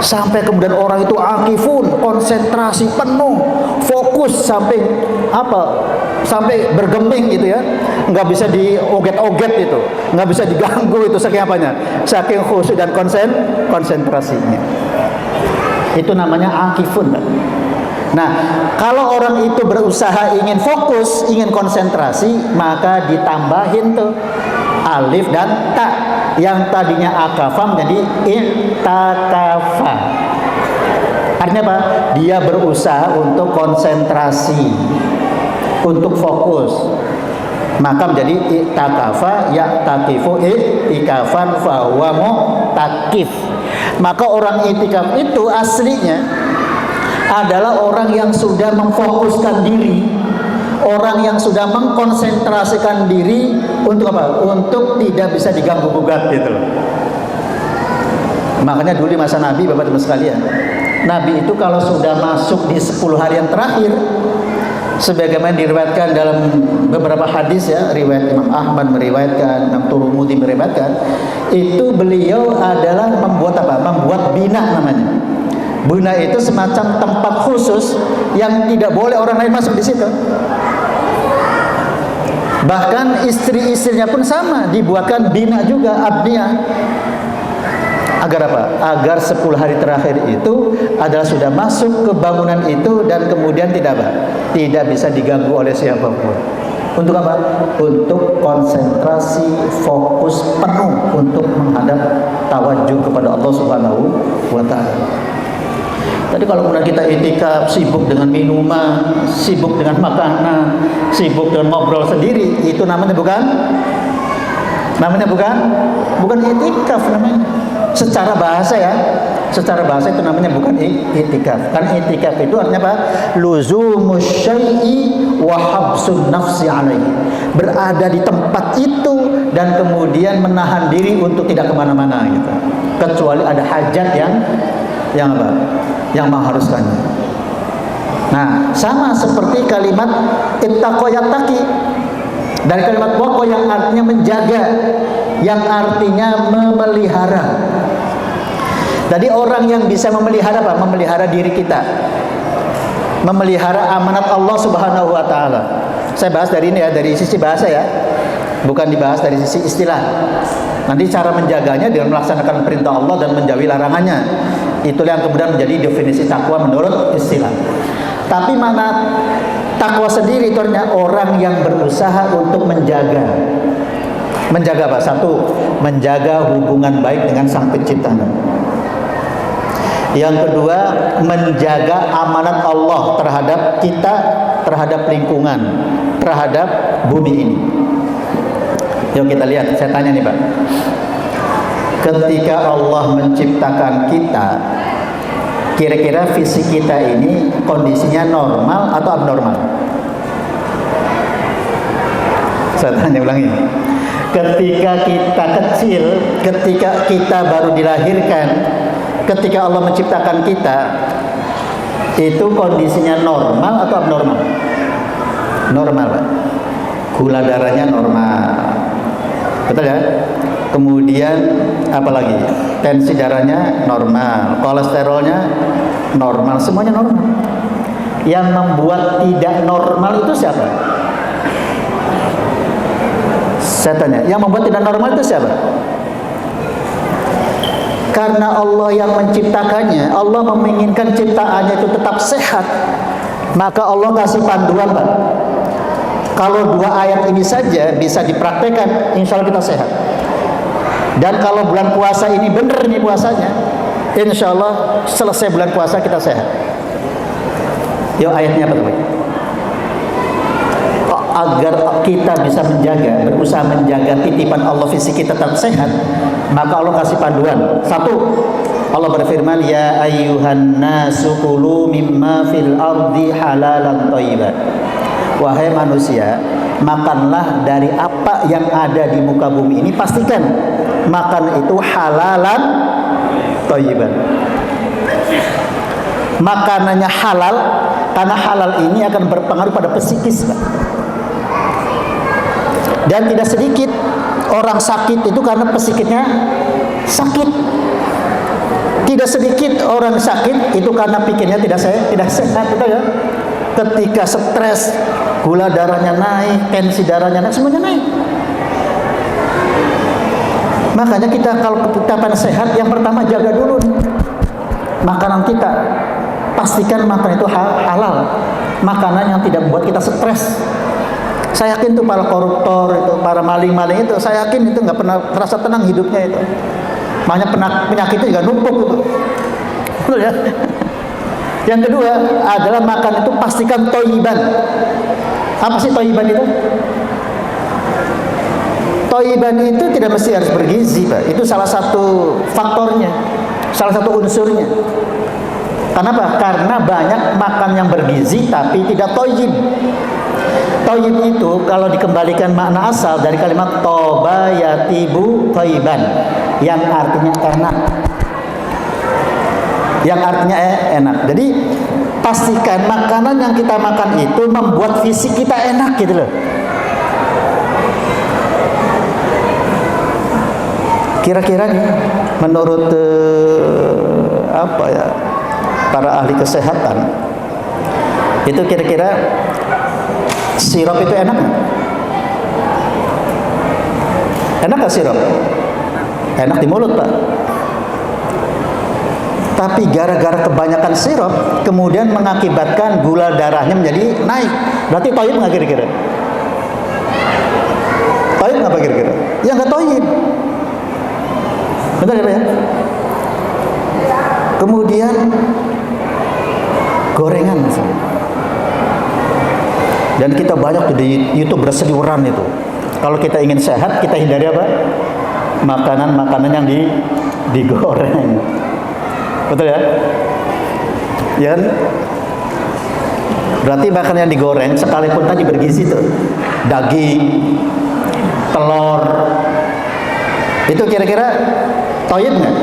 Sampai kemudian orang itu akifun, konsentrasi penuh, fokus sampai apa? Sampai bergeming gitu ya, nggak bisa dioget-oget itu, nggak bisa diganggu itu, saking apanya? Saking khusyuk dan konsentrasinya. Itu namanya akifun. Nah, kalau orang itu berusaha ingin fokus, ingin konsentrasi, maka ditambahin tuh alif dan ta. Yang tadinya akafa menjadi i'takafa. Artinya apa? Dia berusaha untuk konsentrasi, untuk fokus. Maka menjadi i'takafa ya'takifu i'tikafan fa huwa mu'takif. Maka orang i'tikaf itu aslinya adalah orang yang sudah memfokuskan diri, orang yang sudah mengkonsentrasikan diri untuk apa? Untuk tidak bisa diganggu gugat gitu loh. Makanya dulu di masa Nabi, Bapak Ibu sekalian, Nabi itu kalau sudah masuk di 10 hari yang terakhir, sebagaimana diriwayatkan dalam beberapa hadis ya, riwayat Imam Ahmad meriwayatkan, Imam Tirmidzi meriwayatkan, itu beliau adalah membuat apa? Membuat bina namanya. Bina itu semacam tempat khusus yang tidak boleh orang lain masuk di situ. Bahkan istri-istrinya pun sama, dibuatkan bina juga, abniyah. Agar apa? Agar 10 hari terakhir itu adalah sudah masuk ke bangunan itu dan kemudian tidak apa? Tidak bisa diganggu oleh siapapun. Untuk apa? Untuk konsentrasi, fokus penuh untuk menghadap tawajuh kepada Allah Subhanahu wa taala. Tadi kalau kemudian kita i'tikaf, sibuk dengan minuman, sibuk dengan makanan, sibuk dengan ngobrol sendiri, itu namanya bukan i'tikaf namanya. Secara bahasa ya, secara bahasa itu namanya bukan i'tikaf. Karena i'tikaf itu artinya apa? Luzumus syai'i wa habsun nafsi alaihi. Berada di tempat itu dan kemudian menahan diri untuk tidak kemana-mana gitu. Kecuali ada hajat yang apa? Yang mengharuskannya. Nah, sama seperti kalimat ittaqa yattaqi. Dari kalimat waqa yang artinya menjaga, yang artinya memelihara. Jadi orang yang bisa memelihara apa? Memelihara diri kita. memelihara amanat Allah Subhanahu wa taala. Saya bahas dari ini ya, dari sisi bahasa ya. Bukan dibahas dari sisi istilah. Nanti cara menjaganya dengan melaksanakan perintah Allah dan menjauhi larangannya. Itulah yang kemudian menjadi definisi takwa menurut istilah. Tapi mana takwa sendiri itu artinya orang yang berusaha untuk menjaga. Menjaga apa? Satu, menjaga hubungan baik dengan Sang Penciptanya. Yang kedua, menjaga amanat Allah terhadap kita, terhadap lingkungan, terhadap bumi ini. Yuk kita lihat, saya tanya nih Pak. Ketika Allah menciptakan kita, kira-kira fisik kita ini kondisinya normal atau abnormal? Saya tanya ulangi. Ketika kita kecil, ketika kita baru dilahirkan, ketika Allah menciptakan kita, itu kondisinya normal atau abnormal? Normal, Pak. Gula darahnya normal, betul ya? Kemudian apalagi? Tensi darahnya normal, kolesterolnya normal, semuanya normal. Yang membuat tidak normal itu siapa? Saya tanya, yang membuat tidak normal itu siapa? Karena Allah yang menciptakannya, Allah menginginkan ciptaannya itu tetap sehat, maka Allah kasih panduan, Pak. Kalau 2 ayat ini saja bisa dipraktekkan, insya Allah kita sehat. Dan kalau bulan puasa ini benar nih puasanya, insya Allah selesai bulan puasa kita sehat. Yuk ayatnya apa tuh? Agar kita bisa menjaga, berusaha menjaga titipan Allah fisik kita tetap sehat, maka Allah kasih panduan. Satu, Allah berfirman, ya ayyuhan nasu kulu mimma fil ardi halalan thayyiban. Wahai manusia, makanlah dari apa yang ada di muka bumi ini, pastikan makan itu halalan thayyiban. Makanannya halal, karena halal ini akan berpengaruh pada psikis, Pak. Dan tidak sedikit orang sakit itu karena psikisnya sakit. Tidak sedikit orang sakit itu karena pikirnya tidak sehat, betul ya? Ketika stres, gula darahnya naik, tensi darahnya naik, semuanya naik. Makanya kita kalau ketapan sehat, yang pertama jaga dulu nih makanan kita. Pastikan makanan itu halal, makanan yang tidak membuat kita stres. Saya yakin tuh para koruptor itu, para maling-maling itu, saya yakin itu nggak pernah terasa tenang hidupnya itu. Makanya penyakitnya juga numpuk itu. Betul ya? Yang kedua adalah makan itu pastikan thayyiban. Apa sih thayyiban itu? Thayyiban itu tidak mesti harus bergizi, Pak. Itu salah satu faktornya, salah satu unsurnya. Kenapa? Karena banyak makan yang bergizi tapi tidak thayyib. Thayyib itu kalau dikembalikan makna asal dari kalimat toba yatibu thayyiban, yang artinya enak. Yang artinya enak. Jadi pastikan makanan yang kita makan itu membuat fisik kita enak gitu loh. Kira-kira nih menurut apa ya, para ahli kesehatan, itu kira-kira sirup itu enak nggak? Enak nggak sirup? Enak di mulut, Pak. Tapi gara-gara kebanyakan sirup kemudian mengakibatkan gula darahnya menjadi naik. Berarti thayyib nggak kira-kira? Thayyib nggak kira-kira? Ya nggak thayyib. Benar ya, Pak ya? Kemudian gorengan misalnya. Dan kita banyak tuh di YouTube berseliweran itu. Kalau kita ingin sehat, kita hindari apa? Makanan-makanan yang digoreng. Betul ya? Ya kan? Berarti makanan yang digoreng sekalipun tadi bergizi tuh, daging, telur, itu kira-kira thayyib nggak?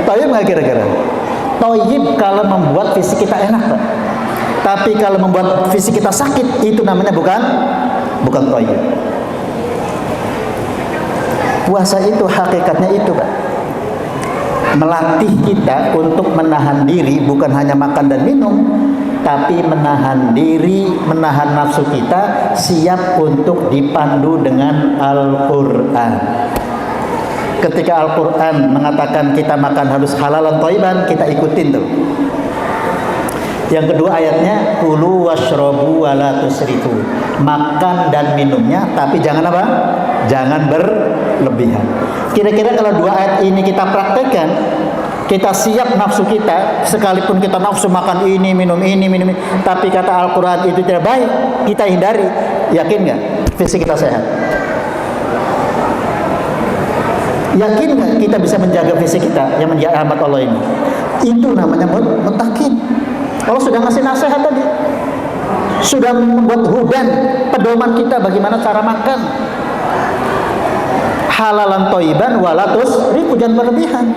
Thayyib nggak kira-kira? Thayyib kalau membuat fisik kita enak, Pak. Tapi kalau membuat fisik kita sakit, itu namanya bukan thayyib. Puasa itu hakikatnya itu, Pak. melatih kita untuk menahan diri, bukan hanya makan dan minum, tapi menahan diri, menahan nafsu kita, siap untuk dipandu dengan Al-Quran. Ketika Al-Quran mengatakan kita makan harus halalan thayyiban, kita ikutin tuh. Yang kedua ayatnya, kulu washrobu wala tusrifu, makan dan minumnya, tapi jangan apa? Jangan berlebihan. Kira-kira kalau dua ayat ini kita praktekkan, kita siap nafsu kita, sekalipun kita nafsu makan ini, minum ini, tapi kata Al-Quran itu tidak baik, kita hindari. Yakin nggak fisik kita sehat? Yakin nggak kita bisa menjaga fisik kita yang menjaga rahmat Allah ini? Itu namanya muttaqin. Allah sudah ngasih nasihat tadi, sudah membuat hudan, pedoman kita bagaimana cara makan. Halalan thayyiban wala tusrifu, jangan berlebihan.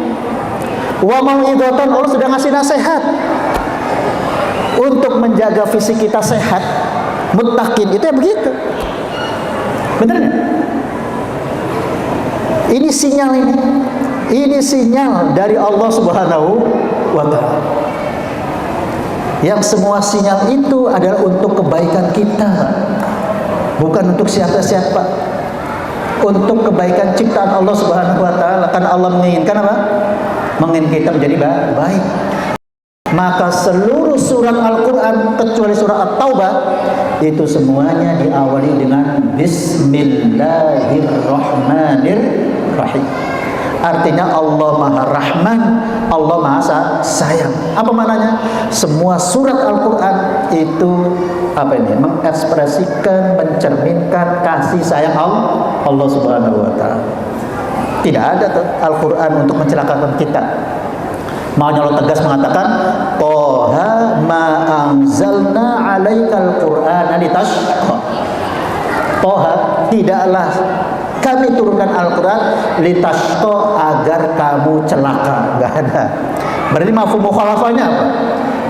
Wa mau'izatan, Allah sudah ngasih nasihat untuk menjaga fisik kita sehat. Muttaqin itu ya begitu. Benar nggak? Ini sinyal ini. Ini sinyal dari Allah Subhanahu wa Ta'ala. Yang semua sinyal itu adalah untuk kebaikan kita, bukan untuk siapa-siapa. Untuk kebaikan ciptaan Allah Subhanahu wa Ta'ala. Karena Allah menginginkan apa? Menginginkan kita menjadi baik. Maka seluruh surat Al-Quran kecuali surat At-Taubah itu semuanya diawali dengan Bismillahirrahmanirrahim. Artinya Allah Maha Rahman, Allah Maha Sayang. Apa maknanya? Semua surat Al-Quran itu apa ini? Mengekspresikan, mencerminkan kasih sayang Allah Subhanahu wa Ta'ala. Tidak ada Al-Quran untuk mencelakakan kita. Makanya Allah tegas mengatakan, Toha ma anzalna alaikal Qur'ana litashqa. Toha, tidaklah kami turunkan Al-Quran litashqa, agar kamu celaka. Gak ada. Berarti mafhum mukhalafahnya apa?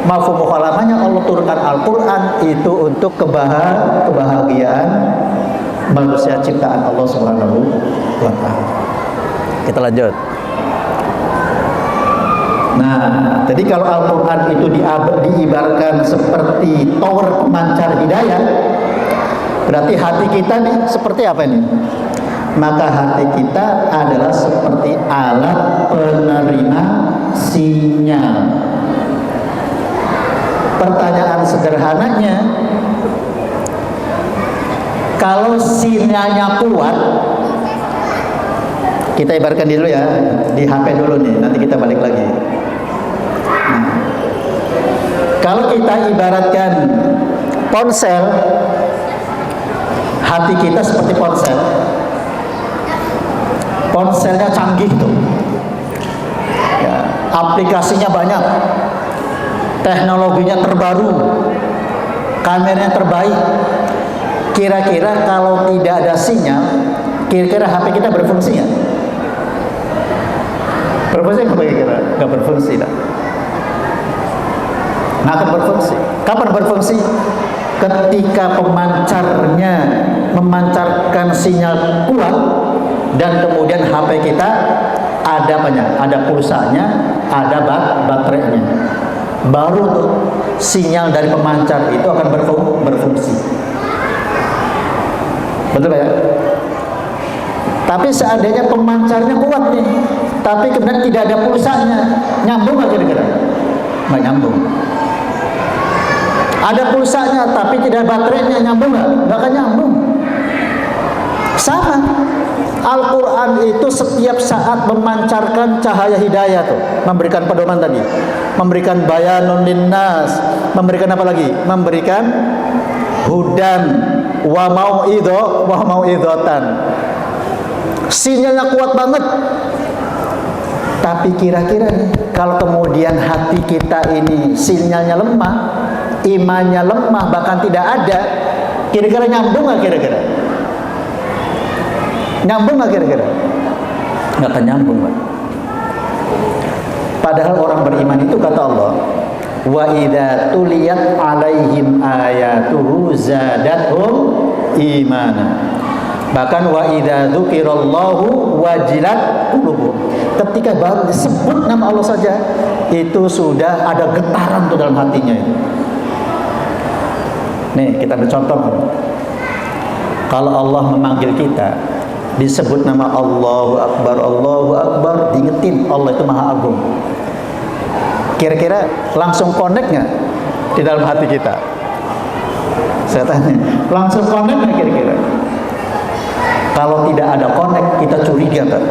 Mafhum mukhalafahnya Allah turunkan Al-Quran itu untuk kebahagiaan manusia ciptaan Allah Subhanahu wa Ta'ala. Kita lanjut. Nah, jadi kalau Al-Quran itu diibaratkan seperti tower pemancar hidayah, berarti hati kita nih seperti apa ini? Maka hati kita adalah seperti alat penerima sinyal. Pertanyaan sederhananya, kalau sinyalnya kuat, kita ibaratkan dulu ya, di HP dulu nih, nanti kita balik lagi. Nah, kalau kita ibaratkan ponsel, hati kita seperti ponsel. Ponselnya canggih tuh, ya, aplikasinya banyak, teknologinya terbaru, kameranya terbaik. Kira-kira kalau tidak ada sinyal, kira-kira HP kita berfungsi nggak? Berfungsi nggak kira-kira? Nggak berfungsi dah. Nggak akan berfungsi. Kapan berfungsi? Ketika pemancarnya memancarkan sinyal kuat, dan kemudian HP kita ada apanya? Ada pulsanya, ada baterainya. Baru tuh sinyal dari pemancar itu akan berfungsi. Betul ya? Tapi seandainya pemancarnya kuat nih, tapi kemudian tidak ada pulsanya, nyambung nggak kira-kira? Nggak nyambung. Ada pulsanya tapi tidak ada baterainya, nyambung nggak? Nggak akan nyambung. Sama. Al-Quran itu setiap saat memancarkan cahaya hidayah tuh, memberikan pedoman tadi, memberikan bayanun linnas, memberikan apa lagi? Memberikan hudan wa mau'idhatan. Sinyalnya kuat banget. Tapi kira-kira nih, kalau kemudian hati kita ini sinyalnya lemah, imannya lemah, bahkan tidak ada, kira-kira nyambung nggak kira-kira? Nyambung nggak kira-kira? Nggak akan nyambung, Pak. Padahal orang beriman itu kata Allah, wa idza tuliyat alaihim ayatuhu zadathum imana. Bahkan wa idza dzukirallahu wajilat qulubuhum. Ketika baru disebut nama Allah saja, itu sudah ada getaran tuh dalam hatinya itu. Nih, kita bercontoh. Kalau Allah memanggil kita, disebut nama Allahu Akbar, diingetin Allah itu Maha Agung. Kira-kira langsung connect nggak di dalam hati kita? Saya tanya, langsung connect nggak kira-kira? Kalau tidak ada connect, kita curiga kan?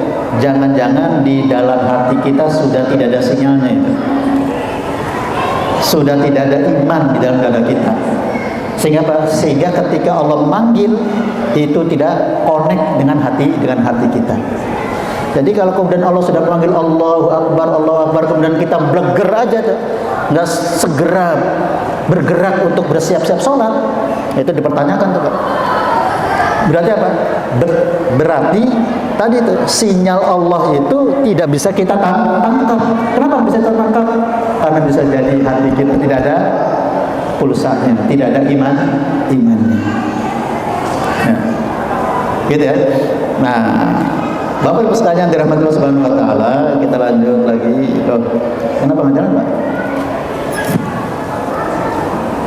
Jangan-jangan di dalam hati kita sudah tidak ada sinyalnya itu. Sudah tidak ada iman di dalam dada kita. Sehingga apa? Sehingga ketika Allah memanggil, itu tidak connect dengan hati kita. Jadi kalau kemudian Allah sudah memanggil Allahu Akbar, kemudian kita bleger aja tuh, nggak segera bergerak untuk bersiap-siap sholat, itu dipertanyakan tuh Pak. Berarti apa? Berarti tadi itu sinyal Allah itu tidak bisa kita tangkap. Kenapa bisa tertangkap? Karena bisa jadi hati kita tidak ada pulsanya, tidak ada imannya. Nah, gitu ya. Nah, Bapak Ibu sekalian dirahmati Allah Subhanahu wa taala, kita lanjut lagi. Oh, kenapa nggak jalan, Pak?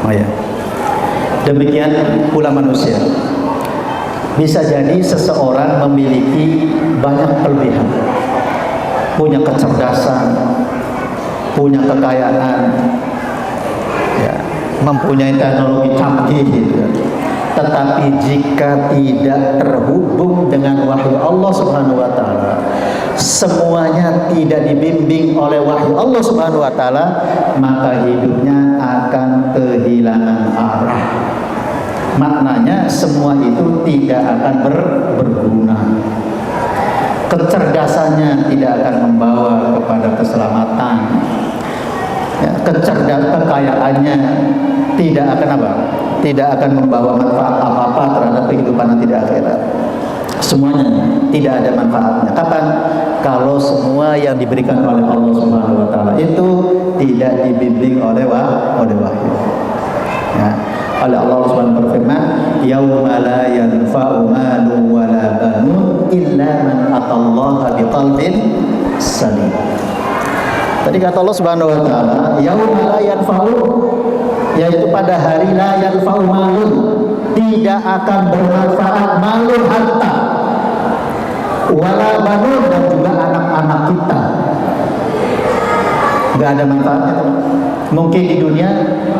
Oh ya. Demikian pula manusia. Bisa jadi seseorang memiliki banyak kelebihan, punya kecerdasan, punya kekayaan, ya, mempunyai teknologi canggih gitu. Tetapi jika tidak terhubung dengan wahyu Allah Subhanahu wa taala, semuanya tidak dibimbing oleh wahyu Allah Subhanahu wa taala, maka hidupnya akan kehilangan arah. Maknanya semua itu tidak akan berguna. Kecerdasannya tidak akan membawa kepada keselamatan. Ya, kekayaannya tidak akan apa? Tidak akan membawa manfaat apa-apa terhadap kehidupan nanti di akhirat. Semuanya tidak ada manfaatnya. Kapan? Kalau semua yang diberikan oleh Allah Subhanahu wa taala itu tidak dibimbing oleh wahyu. Ya. Oleh Allah Subhanahu berfirman, "Yauma la yanfa'u malun wa la banun illa man atallaha biqalbin salim." Tadi kata Allah Subhanahu wa taala, "Yauma la yanfa'u", yaitu pada hari la yanfa'u malun, tidak akan bermanfaat malun harta, wala banun, dan juga anak-anak kita. Enggak ada manfaatnya, teman. Mungkin di dunia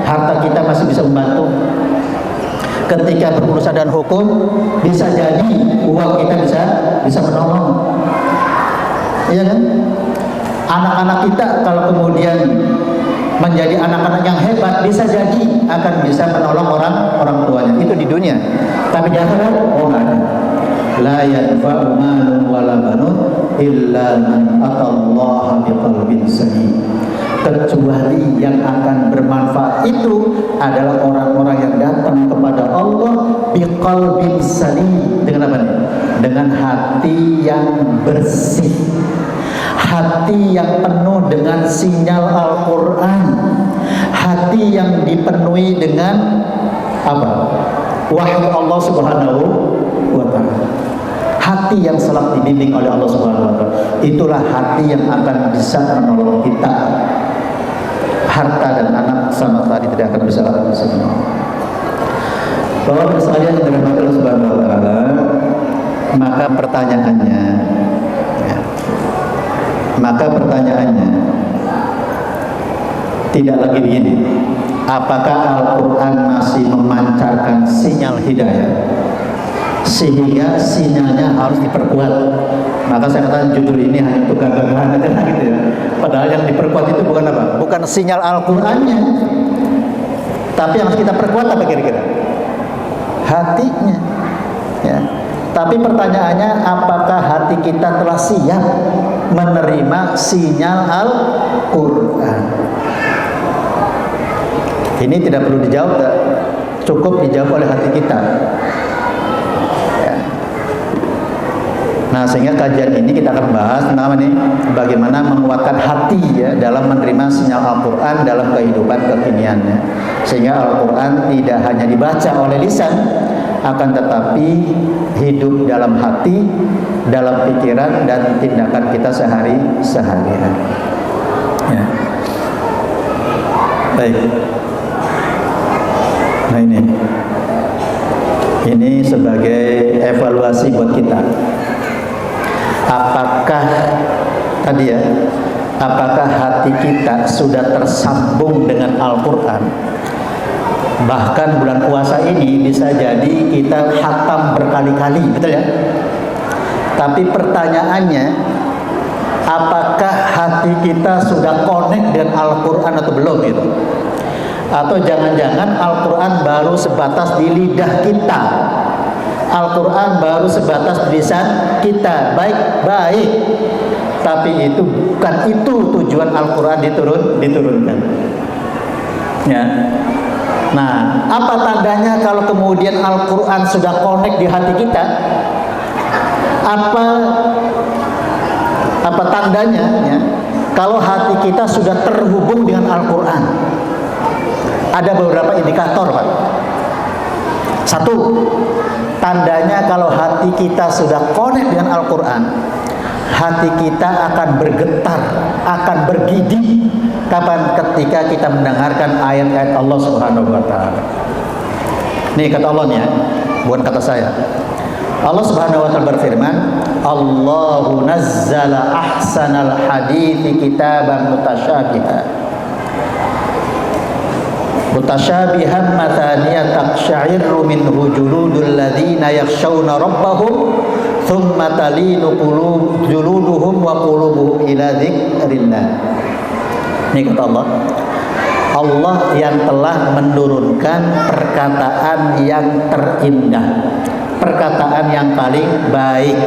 harta kita masih bisa membantu. Ketika berurusan dengan hukum, bisa jadi uang kita bisa menolong. Iya kan? Anak-anak kita kalau kemudian menjadi anak-anak yang hebat, bisa jadi akan bisa menolong orang tuanya. Itu di dunia. Tapi di akhirat, oh enggak ada. La yanfa'u malun wala banun illa man atallaha biqalbin salim. Kecuali yang akan bermanfaat itu adalah orang-orang yang datang kepada Allah biqalbin salim. Dengan apa nih? Dengan hati yang bersih, hati yang penuh dengan sinyal Al-Quran, hati yang dipenuhi dengan apa? Wahyu Allah Subhanahu wa ta'ala. Hati yang selalu dibimbing oleh Allah Subhanahu wa ta'ala. Itulah hati yang akan bisa menolong kita. Harta dan anak sama tadi tidak akan bisa menolong. Bahwa sekalian yang dirahmati Allah Subhanahu wa ta'ala, maka pertanyaannya tidak lagi begini, apakah Al-Quran masih memancarkan sinyal hidayah sehingga sinyalnya harus diperkuat? Maka saya katakan judul ini hanya untuk gagahan aja gitu ya. Padahal yang diperkuat itu bukan apa? Bukan sinyal Al-Qurannya, tapi yang harus kita perkuat apa kira-kira? Hatinya, ya. Tapi pertanyaannya, apakah hati kita telah siap menerima sinyal Al-Quran? Ini tidak perlu dijawab, cukup dijawab oleh hati kita. Ya. Nah, sehingga kajian ini kita akan bahas tentang nih, bagaimana menguatkan hati ya dalam menerima sinyal Al-Quran dalam kehidupan kekiniannya. Sehingga Al-Quran tidak hanya dibaca oleh lisan, akan tetapi hidup dalam hati, dalam pikiran dan tindakan kita sehari-hari. Ya. Baik. Nah ini sebagai evaluasi buat kita. Apakah tadi ya, apakah hati kita sudah tersambung dengan Al-Quran? Bahkan bulan puasa ini bisa jadi kita khatam berkali-kali, betul ya? Tapi pertanyaannya, apakah hati kita sudah connect dengan Al-Quran atau belum gitu? Atau jangan-jangan Al-Quran baru sebatas di lidah kita, Al-Quran baru sebatas di lisan kita, baik-baik, tapi itu bukan itu tujuan Al-Quran diturunkan. Ya. Nah, apa tandanya kalau kemudian Al-Quran sudah connect di hati kita? Apa tandanya ya, kalau hati kita sudah terhubung dengan Al-Quran? Ada beberapa indikator, Pak. Satu, tandanya kalau hati kita sudah connect dengan Al-Quran, hati kita akan bergetar, akan bergidi kapan? Ketika kita mendengarkan ayat-ayat Allah Subhanahu wa taala. Nih kata Allah ya, bukan kata saya. Allah Subhanahu wa taala berfirman, Allahu nazzala ahsanal hadithi kitaban mutasyabihan mataniya taqsya'iru minhu juludul ladzina yakhshawna rabbahum thumma talinu juluduhum wa qulubuhum ila dzikrillah. Ini kata Allah, Allah yang telah menurunkan perkataan yang terindah, perkataan yang paling baik.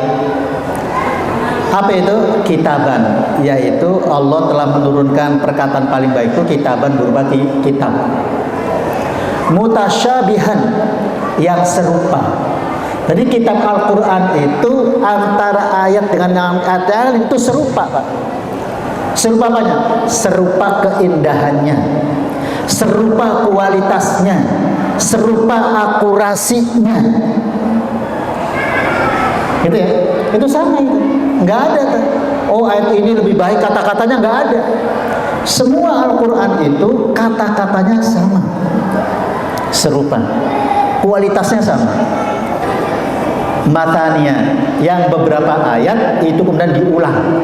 Apa itu? Kitaban, yaitu Allah telah menurunkan perkataan paling baik itu kitaban berupa kitab. Mutasyabihan, yang serupa. Jadi kitab Al-Quran itu antara ayat dengan ayat itu serupa, Pak. Serupa apanya? Serupa keindahannya, serupa kualitasnya, serupa akurasinya. Gitu ya? Itu sama itu. Nggak ada kan? Oh, ayat ini lebih baik kata-katanya, nggak ada. Semua Al-Quran itu kata-katanya sama, serupa, kualitasnya sama. Matanya, yang beberapa ayat itu kemudian diulang.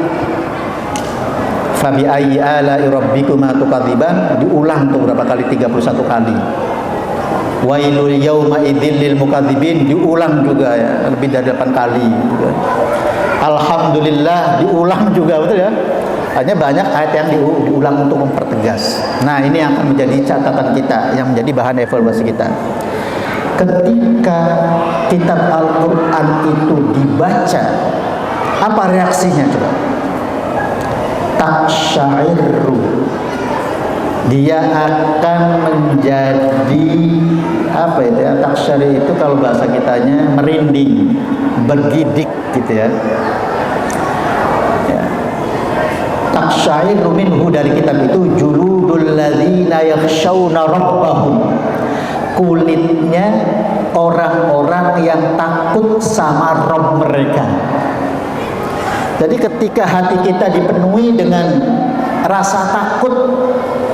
Fabi ayyi ala'i rabbikuma tukadziban, diulang tuh berapa kali? 31 kali. Wailul yauma idzil lil mukadzibin, diulang juga ya, lebih dari 8 kali. Alhamdulillah diulang juga, betul ya? Hanya banyak ayat yang diulang untuk mempertegas. Nah, ini yang akan menjadi catatan kita, yang menjadi bahan evaluasi kita. Ketika kitab Al-Quran itu dibaca, apa reaksinya coba? Taqsya'iru, dia akan menjadi apa itu ya? Taqsyari itu kalau bahasa kitanya merinding, bergidik gitu ya. Taqsya'iru minhu, dari kitab itu juludul ladzina yakhshawna rabbahum, kulitnya orang-orang yang takut sama Rabb mereka. Jadi ketika hati kita dipenuhi dengan rasa takut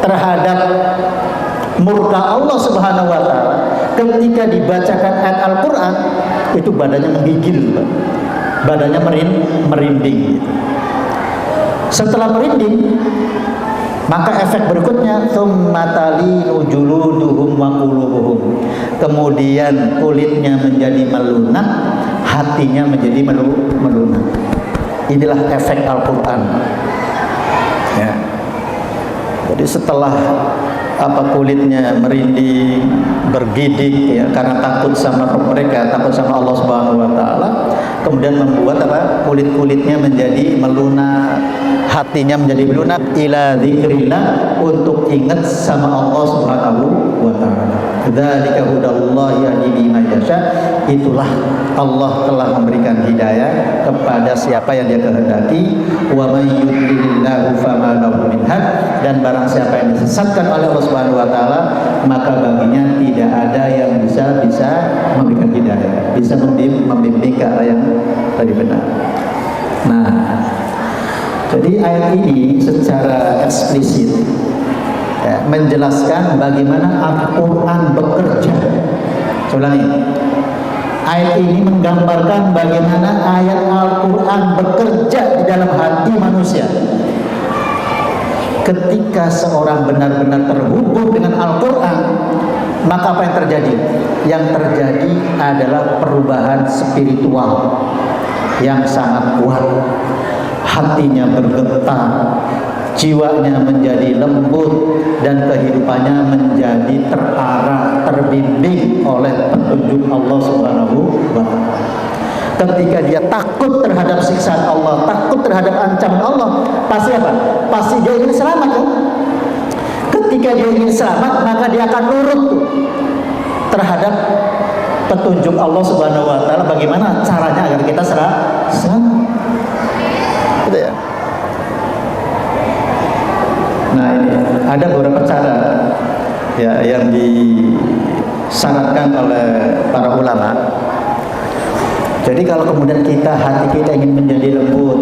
terhadap murka Allah Subhanahu wa taala, ketika dibacakan ayat Al-Quran, itu badannya menggigil, badannya merinding. Setelah merinding, maka efek berikutnya tsumma talinu juluduhum wa qulubuhum, kemudian kulitnya menjadi melunak, hatinya menjadi melunak. Inilah efek Al-Quran ya. Jadi setelah kulitnya merinding, bergidik ya, karena takut sama mereka, takut sama Allah Subhanahu wa taala, kemudian membuat kulit-kulitnya menjadi melunak, hatinya menjadi melunak ila dzikrillah, untuk ingat sama Allah Subhanahu wa taala. Dzalika hudallahi yahdi liman yasha, itulah Allah telah memberikan hidayah kepada siapa yang Dia kehendaki. Wa may yudlilillahu fama lahu min had, dan barang siapa yang disesatkan oleh Allah Subhanahu wa taala, maka baginya tidak ada yang bisa memberikan hidayah, bisa membimbing ke arah yang lebih benar. Nah, jadi ayat ini secara eksplisit ya, menjelaskan bagaimana Al-Quran bekerja. Coba nih, ayat ini menggambarkan bagaimana ayat Al-Quran bekerja di dalam hati manusia. Ketika seorang benar-benar terhubung dengan Al-Quran, maka apa yang terjadi? Yang terjadi adalah perubahan spiritual yang sangat kuat. Hatinya bergetar, jiwanya menjadi lembut, dan kehidupannya menjadi terarah, terbimbing oleh petunjuk Allah Subhanahu wa taala. Ketika dia takut terhadap siksaan Allah, takut terhadap ancaman Allah, pasti apa? Pasti dia ingin selamat kan? Ketika dia ingin selamat, maka dia akan nurut terhadap petunjuk Allah Subhanahu wa taala, bagaimana caranya agar kita selamat. Gitu ya. Nah, ini ada beberapa cara ya yang disyaratkan oleh para ulama. Jadi kalau kemudian hati kita ingin menjadi lembut,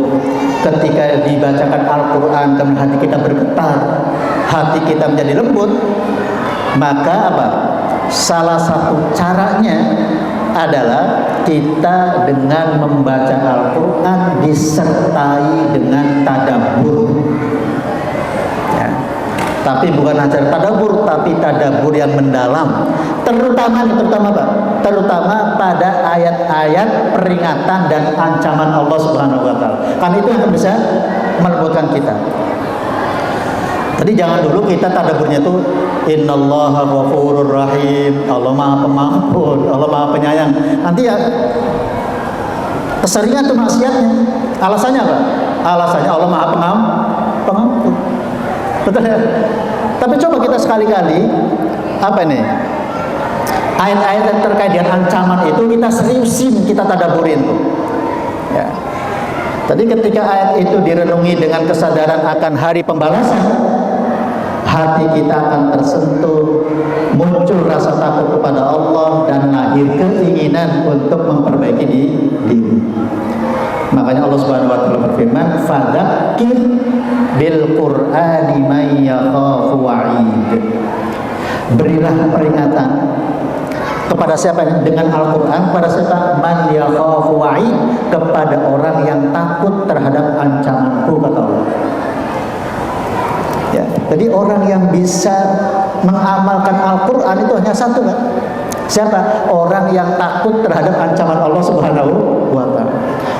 ketika dibacakan Al-Quran kemudian hati kita bergetar, hati kita menjadi lembut, maka apa? Salah satu caranya adalah kita dengan membaca Al-Quran disertai dengan tadabbur. Tapi bukan hanya tadabbur, tapi tadabbur yang mendalam. Terutama apa? Terutama pada ayat-ayat peringatan dan ancaman Allah Subhanahu wa taala. Karena itu yang bisa melembutkan kita. Jadi jangan dulu kita tadabburnya itu innallaha ghafurur rahim, Allah Maha Pengampun, Allah Maha Penyayang. Nanti ya keseringan tuh maksiatnya. Alasannya apa? Alasannya Allah Maha Pengampun. Betul ya? Tapi coba kita sekali-kali apa nih? Ayat-ayat yang terkait dengan ancaman itu kita seriusin, kita tadabburin tuh. Ya. Tadi ketika ayat itu direnungi dengan kesadaran akan hari pembalasan, hati kita akan tersentuh, muncul rasa takut kepada Allah dan lahir keinginan untuk memperbaiki diri. Makanya Allah Subhanahu wa taala berfirman, "Fadzakir bil Qur'ani may yakhafu wa'id." Berilah peringatan kepada siapa? Dengan Al-Quran. Kepada siapa? Man yakhafu wa'id, kepada orang yang takut terhadap ancamanku, kata Allah. Ya, jadi orang yang bisa mengamalkan Al-Quran itu hanya satu kan? Siapa? Orang yang takut terhadap ancaman Allah Subhanahu wa taala.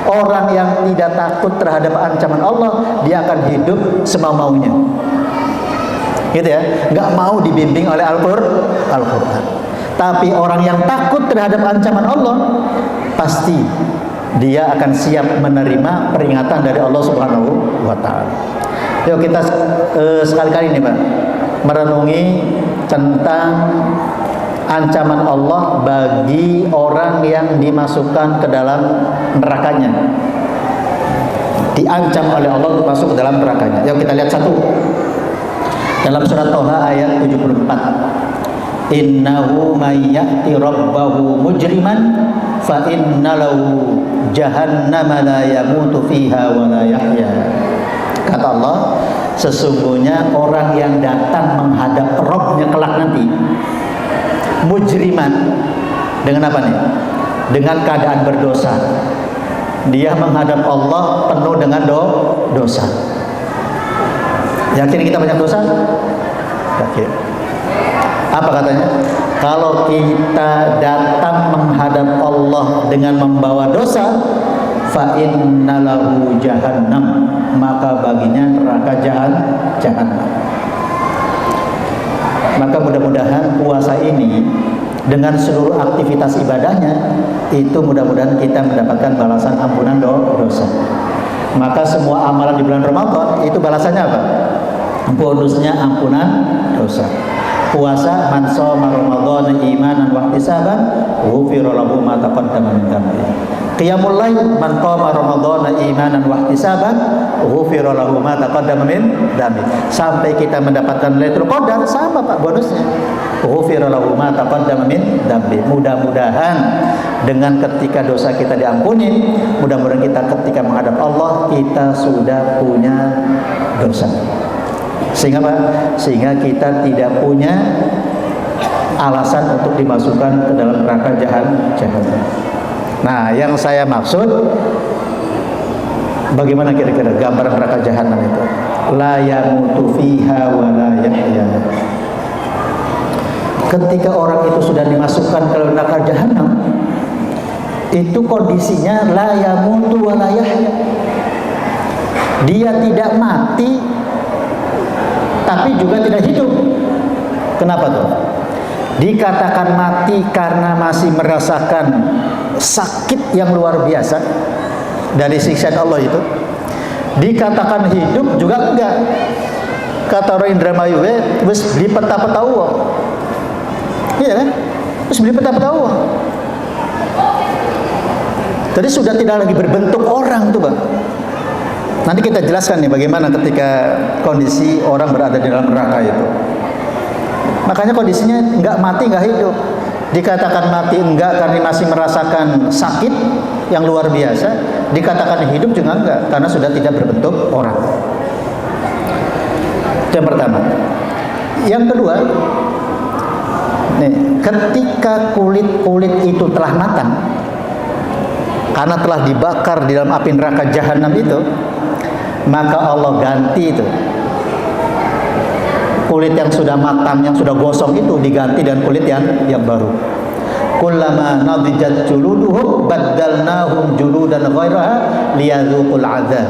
Orang yang tidak takut terhadap ancaman Allah, dia akan hidup semau-maunya. Gitu ya, nggak mau dibimbing oleh Al-Quran. Tapi orang yang takut terhadap ancaman Allah, pasti dia akan siap menerima peringatan dari Allah Subhanahu wa taala. Yuk kita sekali-kali nih Pak, merenungi tentang ancaman Allah bagi orang yang dimasukkan ke dalam nerakanya. Diancam oleh Allah untuk masuk ke dalam nerakanya. Yuk kita lihat satu. Dalam surat Toha ayat 74. Innahu may ya'ti rabbahu mujriman fa inna lahu jahannama la yamutu fiha wa la yahya. Kata Allah, sesungguhnya orang yang datang menghadap Rabbnya kelak nanti mujriman, dengan apa nih? Dengan keadaan berdosa. Dia menghadap Allah penuh dengan dosa. Yakin kita banyak dosa? Yakin. Apa katanya? Kalau kita datang menghadap Allah dengan membawa dosa, fa innalahu jahannam, maka baginya neraka jahannam. Maka mudah-mudahan puasa ini dengan seluruh aktivitas ibadahnya itu mudah-mudahan kita mendapatkan balasan ampunan dosa. Maka semua amalan di bulan Ramadan itu balasannya apa? Bonusnya ampunan dosa. Puasa man shoma Ramadan imanan wa ihtisaban ghufira lahu ma taqaddama min dhanbihi. Qiyamul lail, man qama ramadhana imanan wa ihtisaban ghufira lahu ma taqaddama min dhanbi. Sampai kita mendapatkan Lailatul Qadar, sama Pak bonusnya. Ghufira lahu ma taqaddama min dhanbi. Mudah-mudahan dengan ketika dosa kita diampuni, mudah-mudahan kita ketika menghadap Allah kita sudah punya dosa. Sehingga Pak, sehingga kita tidak punya alasan untuk dimasukkan ke dalam neraka jahanam. Nah, yang saya maksud, bagaimana kira-kira gambaran neraka jahanam itu? La yamutu fiha wa la yahya. Ketika orang itu sudah dimasukkan ke neraka jahanam, itu kondisinya la yamutu wa la yahya. Dia tidak mati, tapi juga tidak hidup. Kenapa tuh? Dikatakan mati karena masih merasakan sakit yang luar biasa dari siksaan Allah itu. Dikatakan hidup juga enggak. Kata orang Indramayu, wis beli peta-peta uang. Iya kan? Wis beli peta-peta uang. Jadi sudah tidak lagi berbentuk orang tuh, Bang. Nanti kita jelaskan nih bagaimana ketika kondisi orang berada di dalam neraka itu. Makanya kondisinya enggak mati, enggak hidup. Dikatakan mati enggak karena masih merasakan sakit yang luar biasa. Dikatakan hidup juga enggak karena sudah tidak berbentuk orang. Itu yang pertama. Yang kedua, nih, ketika kulit-kulit itu telah matang karena telah dibakar di dalam api neraka jahanam itu, maka Allah ganti itu kulit yang sudah matang, yang sudah gosong itu diganti dengan kulit yang baru. Kullama nadijat juluduhum baddalnahum juludan ghairaha liyadzuqul adzab.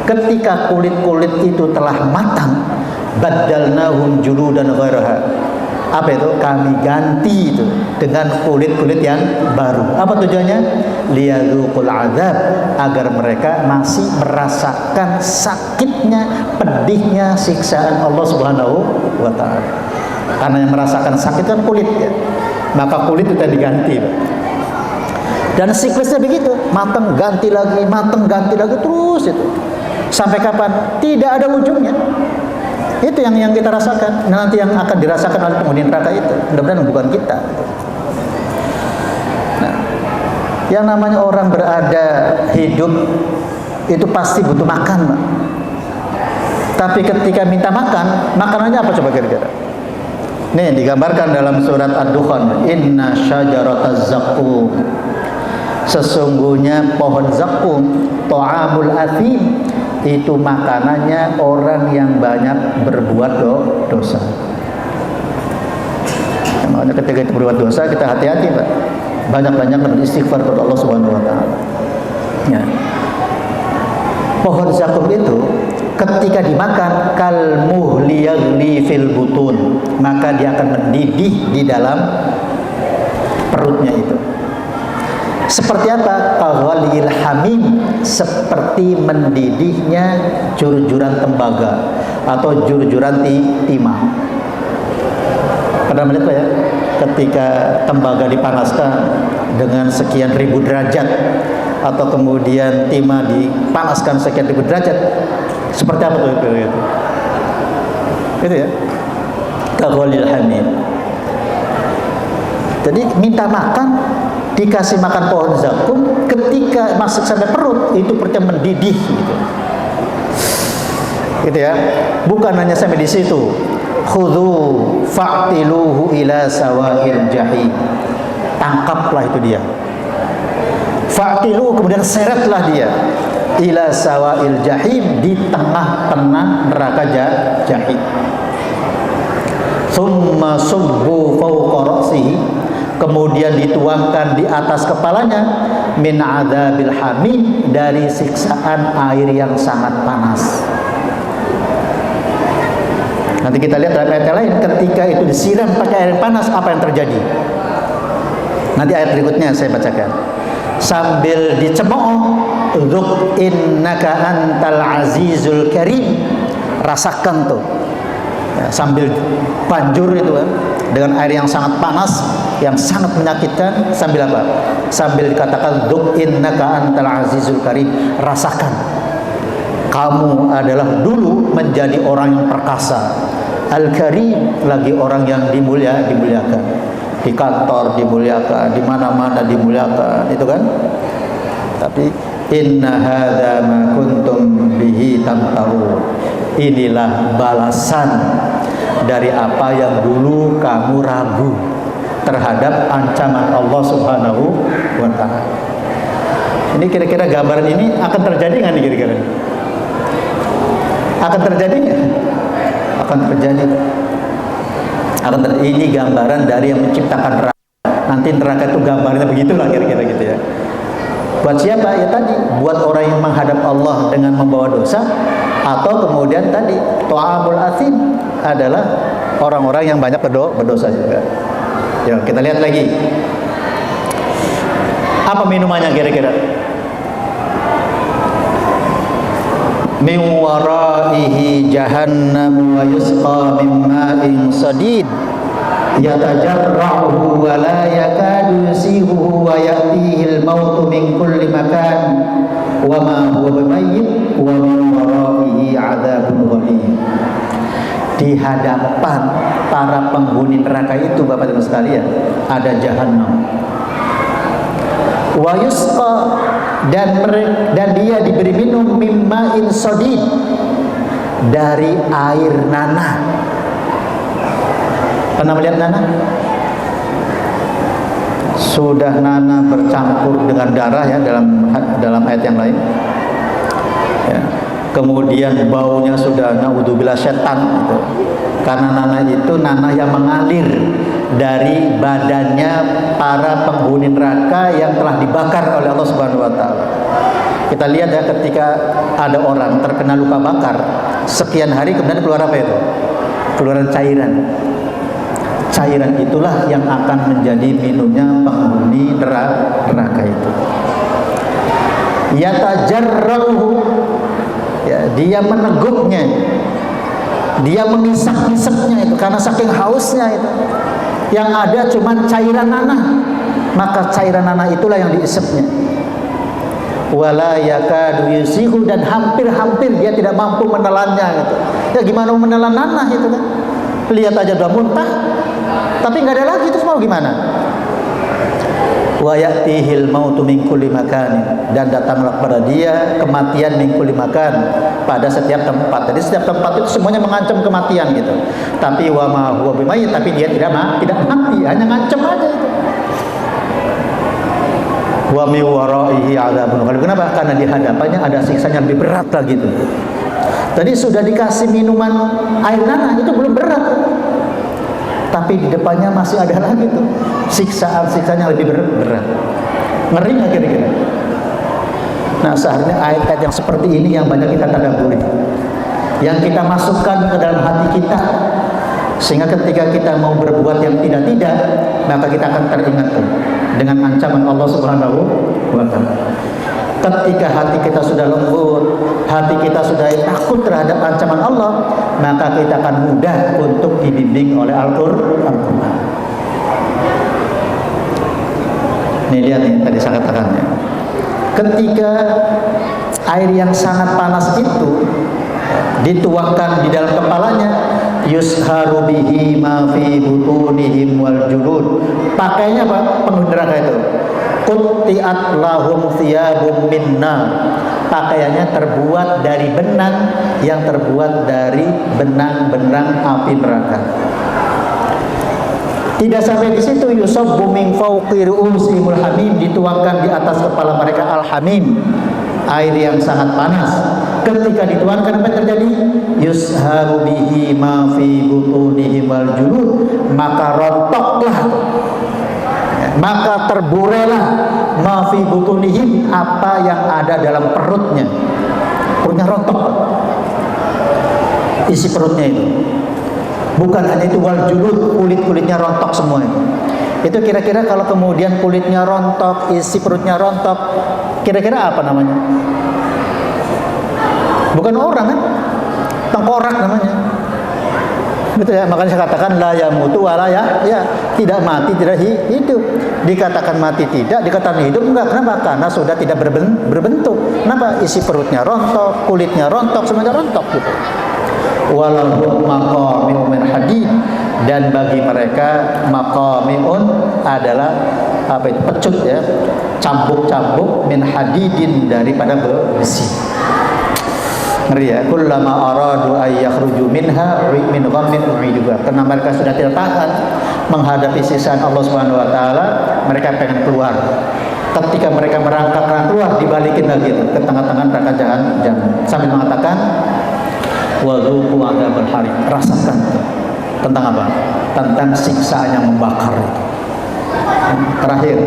Ketika kulit-kulit itu telah matang, baddalnahum juludan ghairaha. Apa itu? Kami ganti itu dengan kulit-kulit yang baru. Apa tujuannya? Liyadzuqul adzab, agar mereka masih merasakan sakitnya, pedihnya siksaan Allah Subhanahu wa taala. Karena yang merasakan sakit kan kulit ya. Maka kulit itu diganti. Dan siklusnya begitu, matang ganti lagi terus itu. Sampai kapan? Tidak ada ujungnya. Itu yang kita rasakan. Nanti yang akan dirasakan oleh penghuni neraka itu, mudah-mudahan bukan kita. Nah, yang namanya orang berada hidup itu pasti butuh makan, Pak. Tapi ketika minta makan, makanannya apa coba kira-kira? Nih digambarkan dalam surat Ad-Dukhan, inna syajarataz zaqqum. Sesungguhnya pohon zaqqum, ta'amul athim, itu makanannya orang yang banyak berbuat dosa. Makanya ketika kita berbuat dosa, kita hati-hati, Pak. Banyak-banyak beristighfar kepada Allah Subhanahu wa taala. Ya. Pohon zakum itu ketika dimakan kal muhli yaghli fil butun, maka dia akan mendidih di dalam perutnya itu. Seperti apa? Kaghalil hamim, seperti mendidihnya jur-juran tembaga atau jur-juran timah. Pernah melihat ya? Ketika tembaga dipanaskan dengan sekian ribu derajat, atau kemudian timah dipanaskan sekian ribu derajat, seperti apa tuh itu? Itu ya. Kaghalil hamim. Jadi minta makan, dikasih makan pohon zakum, ketika masuk sampai perut itu perutnya mendidih gitu ya. Bukan hanya sampai di situ, khudhu fa'tiluhu ila sawa'il jahim, tangkaplah itu dia, fa'tiluhu, kemudian seretlah dia ila sawa'il jahim, di tengah-tengah neraka jahim. Thumma subbu fawqa ra'sihi, kemudian dituangkan di atas kepalanya min adzabil hamim, dari siksaan air yang sangat panas. Nanti kita lihat dalam ayat lain, ketika itu disiram pakai air panas, apa yang terjadi? Nanti ayat berikutnya saya bacakan. Sambil dicemooh, dzuk innaka antal azizul karim, rasakan tuh ya, sambil banjur itu kan, dengan air yang sangat panas, yang sangat menyakitkan, sambil apa? Sambil dikatakan duk innaka antal azizul karim, rasakan kamu adalah dulu menjadi orang yang perkasa, al-karim, lagi orang yang dimuliakan, di kantor dimuliakan, di mana-mana dimuliakan, itu kan. Tapi inna hadza ma kuntum bihi tamtaru, inilah balasan dari apa yang dulu kamu ragu terhadap ancaman Allah Subhanahu wa ta'ala. Ini kira-kira gambaran ini akan terjadi nggak nih kira-kira? Akan terjadi nggak? Akan terjadi. Ini gambaran dari yang menciptakan neraka. Nanti neraka itu gambarnya begitulah kira-kira gitu ya. Buat siapa? Ya tadi, buat orang yang menghadap Allah dengan membawa dosa, atau kemudian tadi ta'amul athim adalah orang-orang yang banyak berdosa juga. Ya, kita lihat lagi. Apa minumannya kira-kira? Min waraihi jahannam wa yusqa min ma'in sadid yatajarra'uhu wa la yakadu yusihuhu wa ya'tihi al-mautu min kulli makan wa ma huwa bimayyit wa min waraihi 'adzabun ghalidh. Di hadapan para penghuni neraka itu, Bapak Ibu sekalian, ada jahanam. Wa yusqa, dan dia diberi minum mimma'in sadid, dari air nanah. Pernah melihat nanah? Sudah nanah bercampur dengan darah ya, dalam ayat yang lain ya. Kemudian baunya sudah naudzubillah setan gitu. Karena nanah itu nanah yang mengalir dari badannya para penghuni neraka yang telah dibakar oleh Allah Subhanahu wa taala. Kita lihat ya, ketika ada orang terkena luka bakar sekian hari, kemudian keluar apa itu? Keluaran cairan. Cairan itulah yang akan menjadi minumnya penghuni neraka itu. Yatajarrahu, ya, dia meneguknya, dia mengisak-isaknya itu karena saking hausnya itu. Yang ada cuma cairan nanah, maka cairan nanah itulah yang diisapnya. Wala yakadu yusihu, dan hampir-hampir dia tidak mampu menelannya gitu. Ya gimana mau menelan nanah itu kan? Lihat aja udah muntah, tapi nggak ada lagi, terus mau gimana? Wa ya'tihil mautu min kulli makan, dan datanglah kepada dia kematian min kulli makan, pada setiap tempat. Jadi setiap tempat itu semuanya mengancam kematian gitu. Tapi wa ma huwa bimayyit, tapi dia tidak mati, hanya ngancam aja itu. Wa mi waraihi 'adzabun ghalidh. Kenapa? Karena di hadapannya ada siksa yang lebih berat lagi itu. Tadi sudah dikasih minuman air nanah, itu belum berat, tapi di depannya masih ada lagi tuh siksaan-siksaan yang lebih berat. Ngeri nggak kira-kira? Nah, seharusnya ayat-ayat yang seperti ini yang banyak kita tadabburi, yang kita masukkan ke dalam hati kita, sehingga ketika kita mau berbuat yang tidak-tidak, maka kita akan teringat dengan ancaman Allah Subhanahu wa ta'ala. Ketika hati kita sudah lembut, hati kita sudah takut terhadap ancaman Allah, maka kita akan mudah untuk dibimbing oleh Al-Quran. Nih lihat nih, tadi saya katakan ya. Ketika air yang sangat panas itu dituangkan di dalam kepalanya, yusharu bihi ma fi butunihim wal julud. Pakainya apa? Penghuni neraka itu. Qutti'at lahum thiyabum minna. Pakaiannya terbuat dari benang, yang terbuat dari benang-benang api neraka. Tidak sampai di situ, yusabbu min fawqi ru'usihimul hamim, dituangkan di atas kepala mereka al-hamim, air yang sangat panas. Ketika dituangkan, apa yang terjadi? Yusharu bihi ma fi butunihim wal julud, maka rontoklah, maka terburailah ma fi butunihim, apa yang ada dalam perutnya. Perutnya rontok, isi perutnya itu. Bukan hanya itu, wal julud, kulit-kulitnya rontok semua itu. Itu kira-kira kalau kemudian kulitnya rontok, isi perutnya rontok, kira-kira apa namanya? Bukan orang kan? Tengkorak namanya. Betul ya, makanya saya katakan la yamutu wala ya, tidak mati, tidak hidup. Dikatakan mati tidak, dikatakan hidup enggak. Kenapa? Karena sudah tidak berbentuk. Kenapa? Isi perutnya rontok, kulitnya rontok, semuanya rontok gitu. Walau maqami'un min hadid, dan bagi mereka maqami'un adalah apa itu? Pecut ya, cambuk-cambuk min hadidin, daripada besi. Ngeri ya, kullama aradu ay yakhruju minha min ghammin u'iduha. Karena mereka sudah tidak tahan menghadapi siksaan Allah Subhanahu wa taala, mereka pengen keluar. Ketika mereka merangkak keluar, dibalikin lagi ke tengah-tengah neraka jahanam sambil mengatakan wa dzuqu adzabal hariq. Rasakan tentang apa? Tentang siksaan yang membakar itu. Terakhir,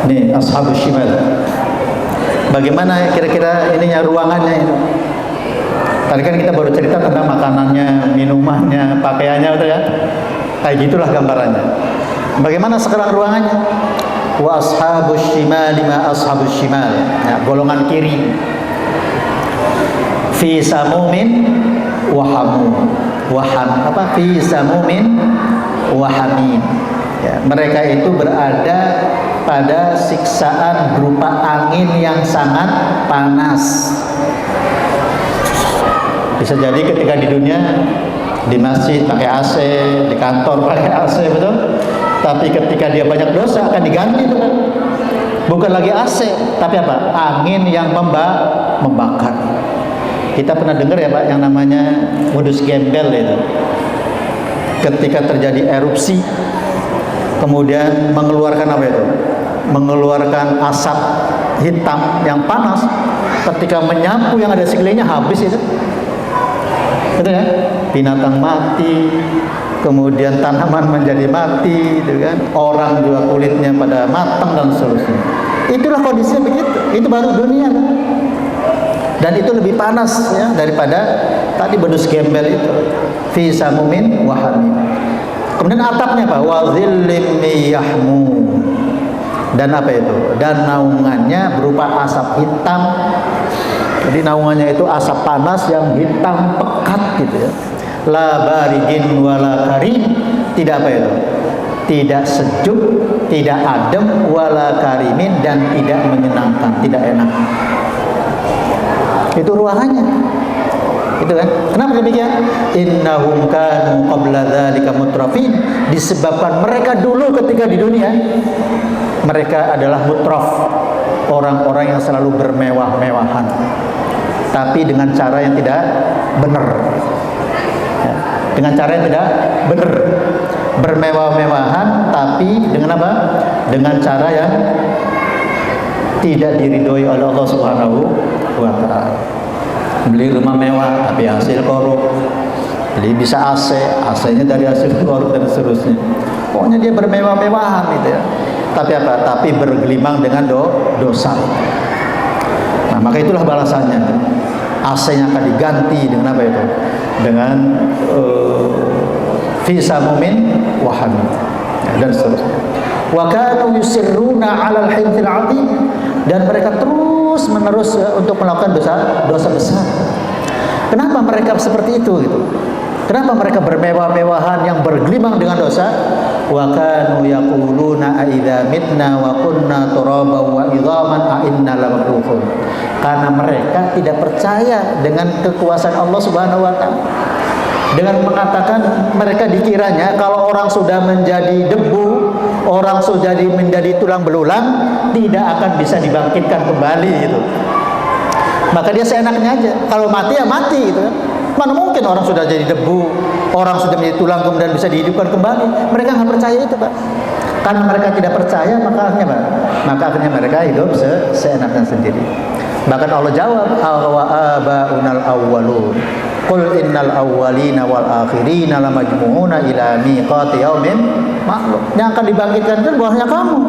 ini ashabus shimal. Bagaimana kira-kira ininya, ruangannya itu? Tadi kan kita baru cerita tentang makanannya, minumannya, pakaiannya, betul ya? Kayak gitulah gambarannya. Bagaimana sekarang ruangannya? Wa ashabus shimal ma ashabus shimal. Ya, golongan kiri. Fi samumin wa hamum. Fi samumin wa hamim. Ya, mereka itu berada pada siksaan berupa angin yang sangat panas. Bisa jadi ketika di dunia, di masjid pakai AC, di kantor pakai AC, betul? Tapi ketika dia banyak dosa akan diganti itu kan. Bukan lagi AC, tapi apa? Angin yang membakar. Kita pernah dengar ya Pak, yang namanya modus gembel itu. Ketika terjadi erupsi, kemudian mengeluarkan apa itu? Mengeluarkan asap hitam yang panas. Ketika menyapu yang ada sekelilingnya, habis itu. Betul ya? Binatang mati, kemudian tanaman menjadi mati, gitu kan? Orang juga kulitnya pada matang dan seterusnya. Itulah kondisinya begitu. Itu baru dunia kan? Dan itu lebih panas ya daripada tadi bedus gembel itu. Fi samumin wa hamim. Kemudian atapnya apa? Wa dhillim yahmum. Dan apa itu? Dan naungannya berupa asap hitam. Jadi naungannya itu asap panas yang hitam pekat gitu ya. La baridin wala karim. Tidak apa itu? Tidak sejuk, tidak adem, wala karimin, dan tidak menyenangkan, tidak enak. Itu ruangannya. Itu kan? Kenapa demikian? Innahum kanu qabla dzalika mutrafin. Disebabkan mereka dulu ketika di dunia, mereka adalah mutraf, orang-orang yang selalu bermewah-mewahan, tapi dengan cara yang tidak benar ya, dengan cara yang tidak benar. Bermewah-mewahan tapi dengan apa? Dengan cara yang tidak diridhoi oleh Allah Subhanahu wa taala. Beli rumah mewah tapi hasil korup. Beli bisa AC, AC-nya dari hasil korup dan seterusnya. Pokoknya dia bermewah-mewahan gitu ya. Tapi apa? Tapi bergelimang dengan dosa. Nah, maka itulah balasannya. AC-nya akan diganti dengan apa itu? Dengan fi samumin wa hamim dan seterusnya. Wa kanu yusirruna 'alal hinthil 'adzim, dan mereka terus menerus untuk melakukan dosa besar. Kenapa mereka seperti itu gitu? Kenapa mereka bermewah-mewahan yang bergelimang dengan dosa? Wa kanu yaquluna a idza mitna wa kunna turaban wa idzaman a inna lamab'utsun. Karena mereka tidak percaya dengan kekuasaan Allah Subhanahu wa taala. Dengan mengatakan mereka dikiranya kalau orang sudah menjadi debu, orang sudah menjadi tulang belulang, tidak akan bisa dibangkitkan kembali gitu. Maka dia seenaknya aja, kalau mati ya mati gitu kan. Mana mungkin orang sudah jadi debu, orang sudah menjadi tulang kemudian bisa dihidupkan kembali. Mereka nggak percaya itu Pak. Karena mereka tidak percaya, maka akhirnya Pak, maka akhirnya mereka hidup seenaknya sendiri. Bahkan Allah jawab, wa abaunal awwalun. Qul innal awwalina wal akhirina lamajmu'una ila miqati yaumin ma'lum. Yang akan dibangkitkan itu bukannya kamu,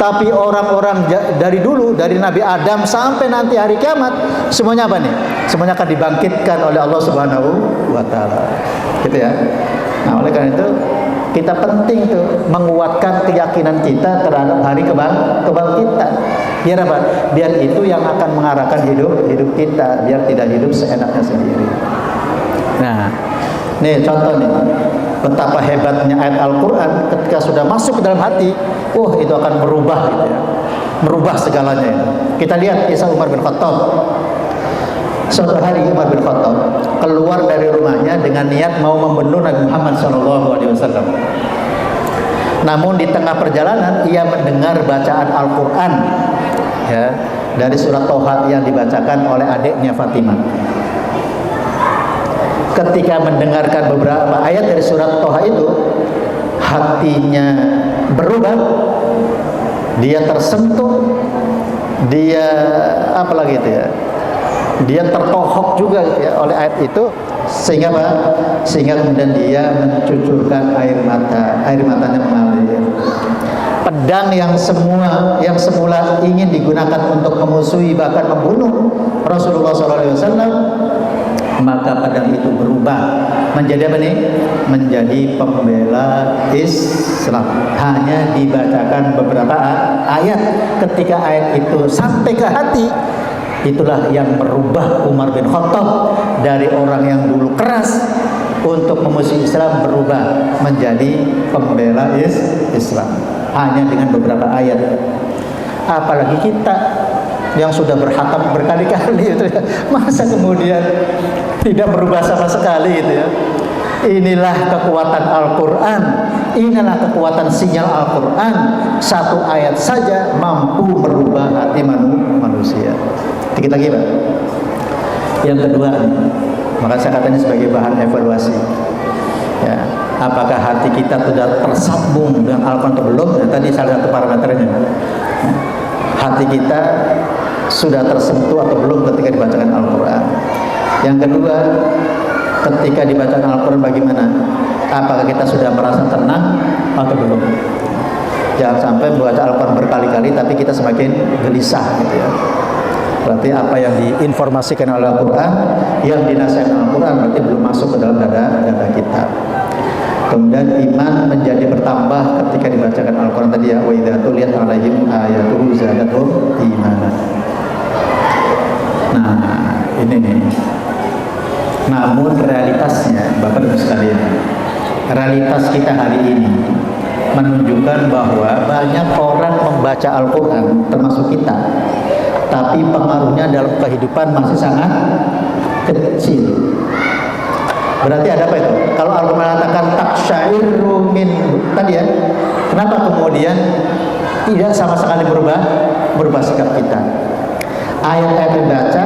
tapi orang-orang dari dulu, dari Nabi Adam sampai nanti hari kiamat, semuanya apa nih? Semuanya akan dibangkitkan oleh Allah Subhanahu wa taala. Gitu ya. Nah, oleh karena itu kita penting tuh menguatkan keyakinan kita terhadap hari kebangkitan. Biar apa? Biar itu yang akan mengarahkan hidup kita, biar tidak hidup seenaknya sendiri. Nah, nih contoh nih, betapa hebatnya ayat Al-Quran ketika sudah masuk ke dalam hati, itu akan berubah gitu ya, merubah segalanya. Kita lihat kisah Umar bin Khattab. Suatu hari Umar bin Khattab keluar dari rumahnya dengan niat mau membunuh Nabi Muhammad SAW. Namun di tengah perjalanan ia mendengar bacaan Al-Quran ya, dari surat Toha yang dibacakan oleh adiknya Fatimah. Ketika mendengarkan beberapa ayat dari surat Toha itu, hatinya berubah, dia tersentuh, dia apalagi itu ya, dia tertohok juga ya, oleh ayat itu, sehingga apa? Sehingga kemudian dia mencucurkan air matanya mengalir. Pedang yang semula ingin digunakan untuk memusuhi bahkan membunuh Rasulullah SAW, maka pedang itu berubah menjadi apa nih? Menjadi pembela Islam. Hanya dibacakan beberapa ayat. Ketika ayat itu sampai ke hati, itulah yang merubah Umar bin Khattab dari orang yang dulu keras untuk memusuhi Islam berubah menjadi pembela Islam. Hanya dengan beberapa ayat. Apalagi kita yang sudah berhatam berkali-kali itu ya, masa kemudian tidak berubah sama sekali itu ya. Inilah kekuatan Al-Quran, inilah kekuatan sinyal Al-Quran. Satu ayat saja mampu merubah hati manusia. Dikit lagi Pak. Yang kedua nih, maka saya katakan sebagai bahan evaluasi ya, apakah hati kita sudah tersambung dengan Al-Quran atau belum? Nah, tadi salah satu parameternya, hati kita sudah tersentuh atau belum ketika dibacakan Al-Quran. Yang kedua, ketika dibacakan Al-Quran bagaimana? Apakah kita sudah merasa tenang atau belum? Jangan sampai membaca Al-Quran berkali-kali tapi kita semakin gelisah gitu ya. Berarti apa yang diinformasikan oleh Al-Quran, yang dinasihatkan Al-Quran berarti belum masuk ke dalam dada kita. Kemudian iman menjadi bertambah ketika dibacakan Al-Quran tadi ya, wa idza tuliyat alaihim ayatuhu zadatuhum imanan. Nah, ini nih. Namun realitasnya, Bapak Ibu sekalian, realitas kita hari ini menunjukkan bahwa banyak orang membaca Al-Quran, termasuk kita, tapi pengaruhnya dalam kehidupan masih sangat kecil. Berarti ada apa itu? Kalau Al-Quran mengatakan taksyairu min tadi ya, kenapa kemudian tidak sama sekali berubah sikap kita? Ayat-ayat dibaca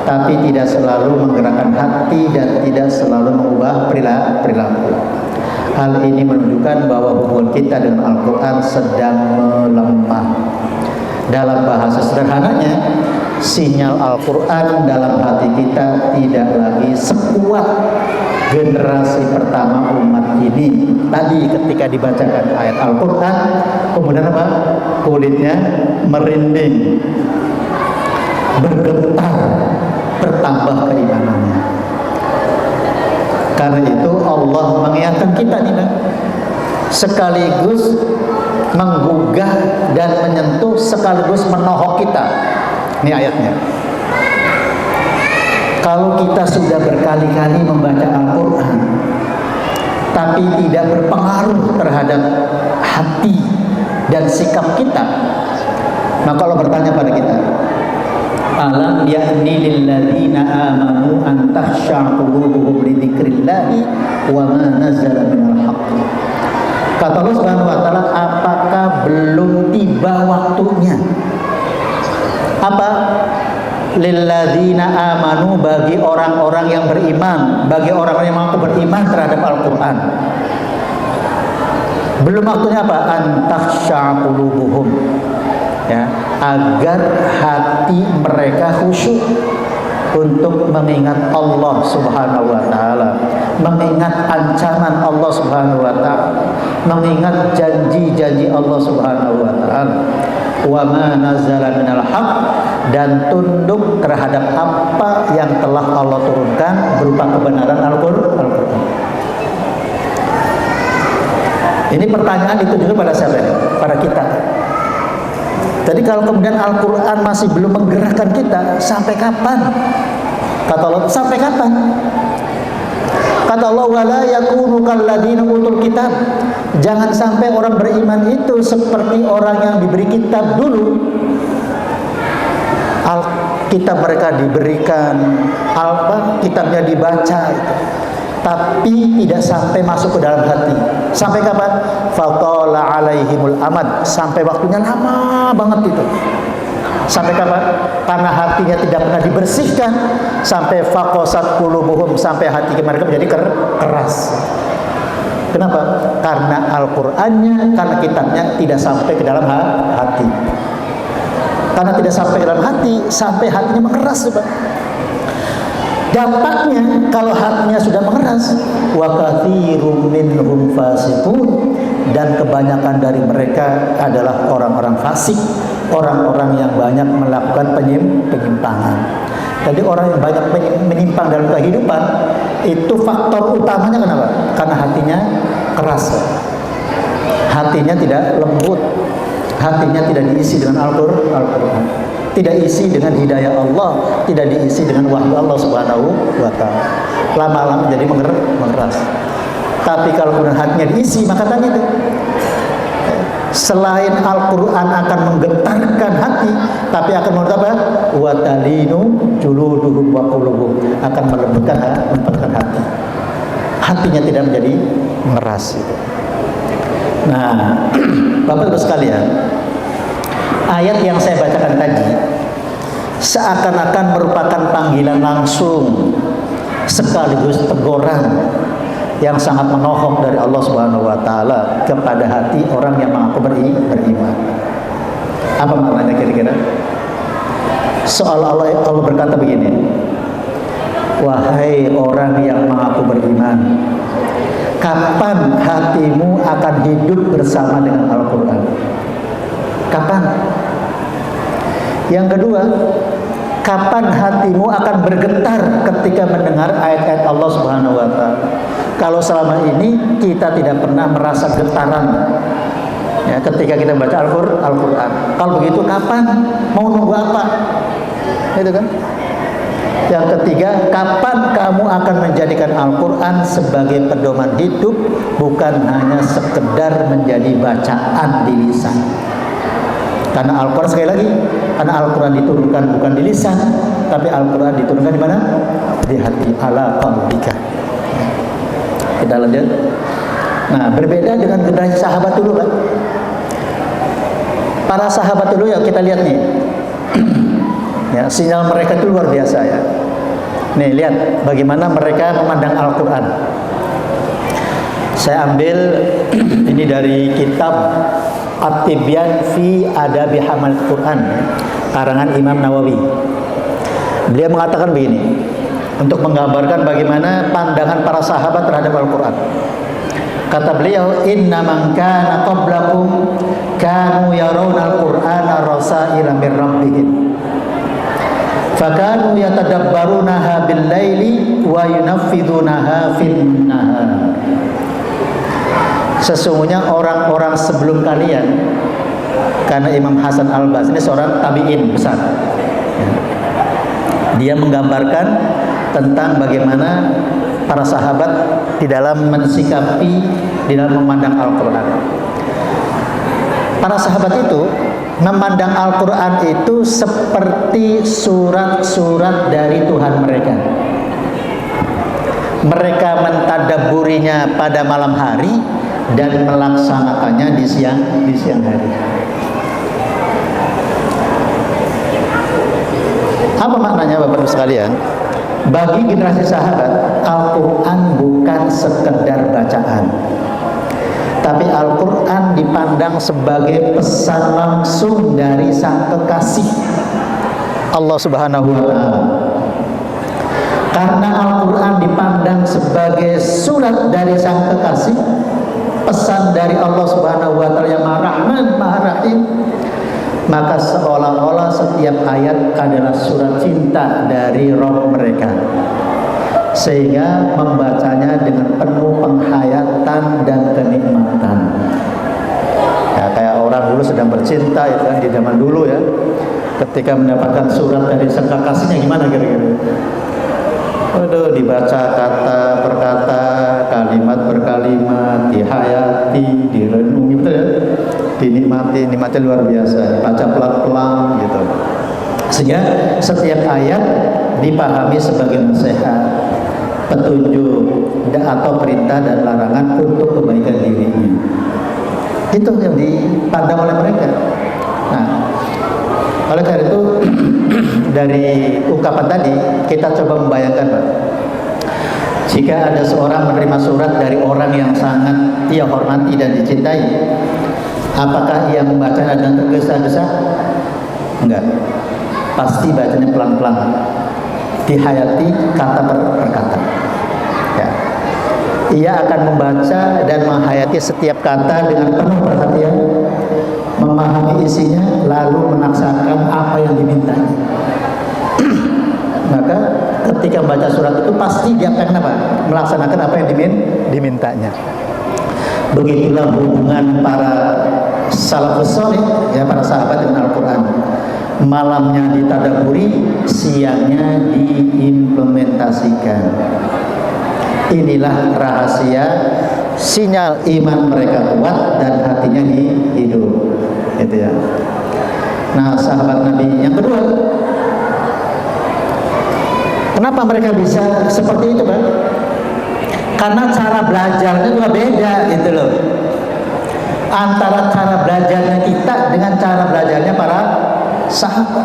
tapi tidak selalu menggerakkan hati dan tidak selalu mengubah perilaku. Hal ini menunjukkan bahwa hubungan kita dengan Al-Quran sedang melemah. Dalam bahasa sederhananya, sinyal Al-Quran dalam hati kita tidak lagi sekuat generasi pertama umat ini. Tadi ketika dibacakan ayat Al-Quran, kemudian apa? Kulitnya merinding, bergetar, bertambah keimanannya. Karena itu Allah mengingatkan kita nih, sekaligus menggugah dan menyentuh sekaligus menohok kita. Ini ayatnya. Kalau kita sudah berkali-kali membaca Al-Quran tapi tidak berpengaruh terhadap hati dan sikap kita, maka Allah bertanya pada kita, alam ya'ni lilladzina amanu an takhsha'a qulubuhum li dzikrillahi wa ma nazala minal haqq. Kata Allah Subhanahu wa taala, apakah belum tiba waktunya? Apa? Lilladzina amanu, bagi orang-orang yang beriman, bagi orang-orang yang mampu beriman terhadap Al-Quran. Belum waktunya apa? An takhsha'a qulubuhum, ya, agar hati mereka khusyuk untuk mengingat Allah Subhanahu wa taala, mengingat ancaman Allah Subhanahu wa taala, mengingat janji-janji Allah Subhanahu wa taala. Wa ma nazala minal haqq, dan tunduk terhadap apa yang telah Allah turunkan berupa kebenaran Al-Qur'an. Ini pertanyaan ditujukan pada siapa? Pada kita. Jadi kalau kemudian Al-Quran masih belum menggerakkan kita, sampai kapan? Kata Allah, sampai kapan? Kata Allah, wala yakunu kalladzina utul kitab. Jangan sampai orang beriman itu seperti orang yang diberi kitab dulu. Kitab mereka diberikan, kitabnya dibaca, tapi tidak sampai masuk ke dalam hati. Sampai kapan? Faqala alaihimul amad. Sampai waktunya lama banget itu. Sampai kapan? Karena hatinya tidak pernah dibersihkan. Sampai faqasat qulubuhum, sampai hati mereka menjadi keras. Kenapa? Karena Al-Qur'annya, karena kitabnya tidak sampai ke dalam hati. Karena tidak sampai ke dalam hati, sampai hatinya mengeras. Dampaknya kalau hatinya sudah mengeras, wa katsirum minhum fasiqun, dan kebanyakan dari mereka adalah orang-orang fasik, orang-orang yang banyak melakukan penyimpangan. Jadi orang yang banyak menyimpang dalam kehidupan itu faktor utamanya kenapa? Karena hatinya keras, hatinya tidak lembut, hatinya tidak diisi dengan Al-Quran, tidak diisi dengan hidayah Allah, tidak diisi dengan wahyu Allah Subhanahu wa Ta'ala. Lama-lama jadi mengeras. Tapi kalau kemudian hatinya diisi, maka tadi itu, selain Al-Quran akan menggetarkan hati, tapi akan membuat apa? Wa talinu juluduhum wa qulubuhum, akan melembutkan hati. Hatinya tidak menjadi mengeras. Nah, Bapak Ibu sekalian, ayat yang saya bacakan tadi seakan-akan merupakan panggilan langsung sekaligus teguran yang sangat menohok dari Allah Subhanahu wa Ta'ala kepada hati orang yang mengaku beriman. Apa maknanya kira-kira? Seolah-olah Allah berkata begini, wahai orang yang mengaku beriman, kapan hatimu akan hidup bersama dengan Al-Quran? Kapan? Yang kedua, kapan hatimu akan bergetar ketika mendengar ayat-ayat Allah Subhanahu wa Ta'ala? Kalau selama ini kita tidak pernah merasa getaran ya, ketika kita baca Al-Quran. Kalau begitu kapan? Mau nunggu apa? Itu kan? Yang ketiga, kapan kamu akan menjadikan Al-Quran sebagai pedoman hidup, bukan hanya sekedar menjadi bacaan di lisan? Karena Al-Quran, sekali lagi, karena Al-Quran diturunkan bukan di lisan, tapi Al-Quran diturunkan di mana? Di hati. Ala qalbika. Kita lanjut. Nah, berbeda dengan generasi sahabat dulu kan. Para sahabat dulu ya, kita lihat nih. Ya, sinyal mereka itu luar biasa ya. Nih, lihat bagaimana mereka memandang Al-Quran. Saya ambil ini dari kitab At-Tibyan fi Adabi Hamal Quran, karangan Imam Nawawi. Beliau mengatakan begini, untuk menggambarkan bagaimana pandangan para sahabat terhadap Al-Quran. Kata beliau, inna man kana qablakum kanu yarawna al-Qur'ana rasaila min rabbihim, fakanu yatadabbarunaha bil-laili wa yunaffidunaha fin-nahar. Sesungguhnya orang-orang sebelum kalian, karena Imam Hasan Al-Basri ini seorang tabi'in besar, dia menggambarkan tentang bagaimana para sahabat di dalam mensikapi, di dalam memandang Al-Quran. Para sahabat itu memandang Al-Quran itu seperti surat-surat dari Tuhan mereka. Mereka mentadabburinya pada malam hari dan melaksanakannya di siang hari. Apa maknanya Bapak Ibu sekalian? Bagi generasi sahabat, Al-Quran bukan sekedar bacaan, tapi Al-Quran dipandang sebagai pesan langsung dari Sang Kekasih, Allah Subhanahu wa Ta'ala. Karena Al-Quran dipandang sebagai surat dari Sang Kekasih, pesan dari Allah Subhanahu wa Ta'ala yang Maha Rahman, Maha Rahim, maka seolah-olah setiap ayat adalah surat cinta dari Rabb mereka, sehingga membacanya dengan penuh penghayatan dan kenikmatan. Ya, kayak orang orang dulu sedang bercinta itu kan di zaman dulu ya. Ketika mendapatkan surat dari sang kekasihnya gimana kira-kira? Waduh, dibaca kata per kata, kalimat per kalimat, dihayati, direnungi gitu ya. Nikmatnya luar biasa, dibaca pelan-pelan gitu. Sehingga setiap ayat dipahami sebagai nasihat, petunjuk atau perintah dan larangan untuk kebaikan dirinya. Itu yang dipandang oleh mereka. Nah, oleh karena itu dari ungkapan tadi kita coba membayangkan, Pak, jika ada seorang menerima surat dari orang yang sangat ia hormati dan dicintai, apakah ia membacanya dengan tergesa-gesa? Enggak. Pasti bacanya pelan-pelan, dihayati kata per kata. Ya. Ia akan membaca dan menghayati setiap kata dengan penuh perhatian, memahami isinya, lalu melaksanakan apa yang dimintanya. Maka ketika membaca surat itu pasti dia akan apa? Melaksanakan apa yang dimintanya. Begitulah hubungan para salafus saleh, ya, para sahabat dengan Al-Quran. Malamnya ditadaburi, siangnya diimplementasikan. Inilah rahasia sinyal iman mereka kuat dan hatinya hidup, gitu ya. Nah, sahabat Nabi yang kedua, kenapa mereka bisa seperti itu, Pak? Karena cara belajarnya juga beda, gitu loh. Antara cara belajarnya kita dengan cara belajarnya para sahabat.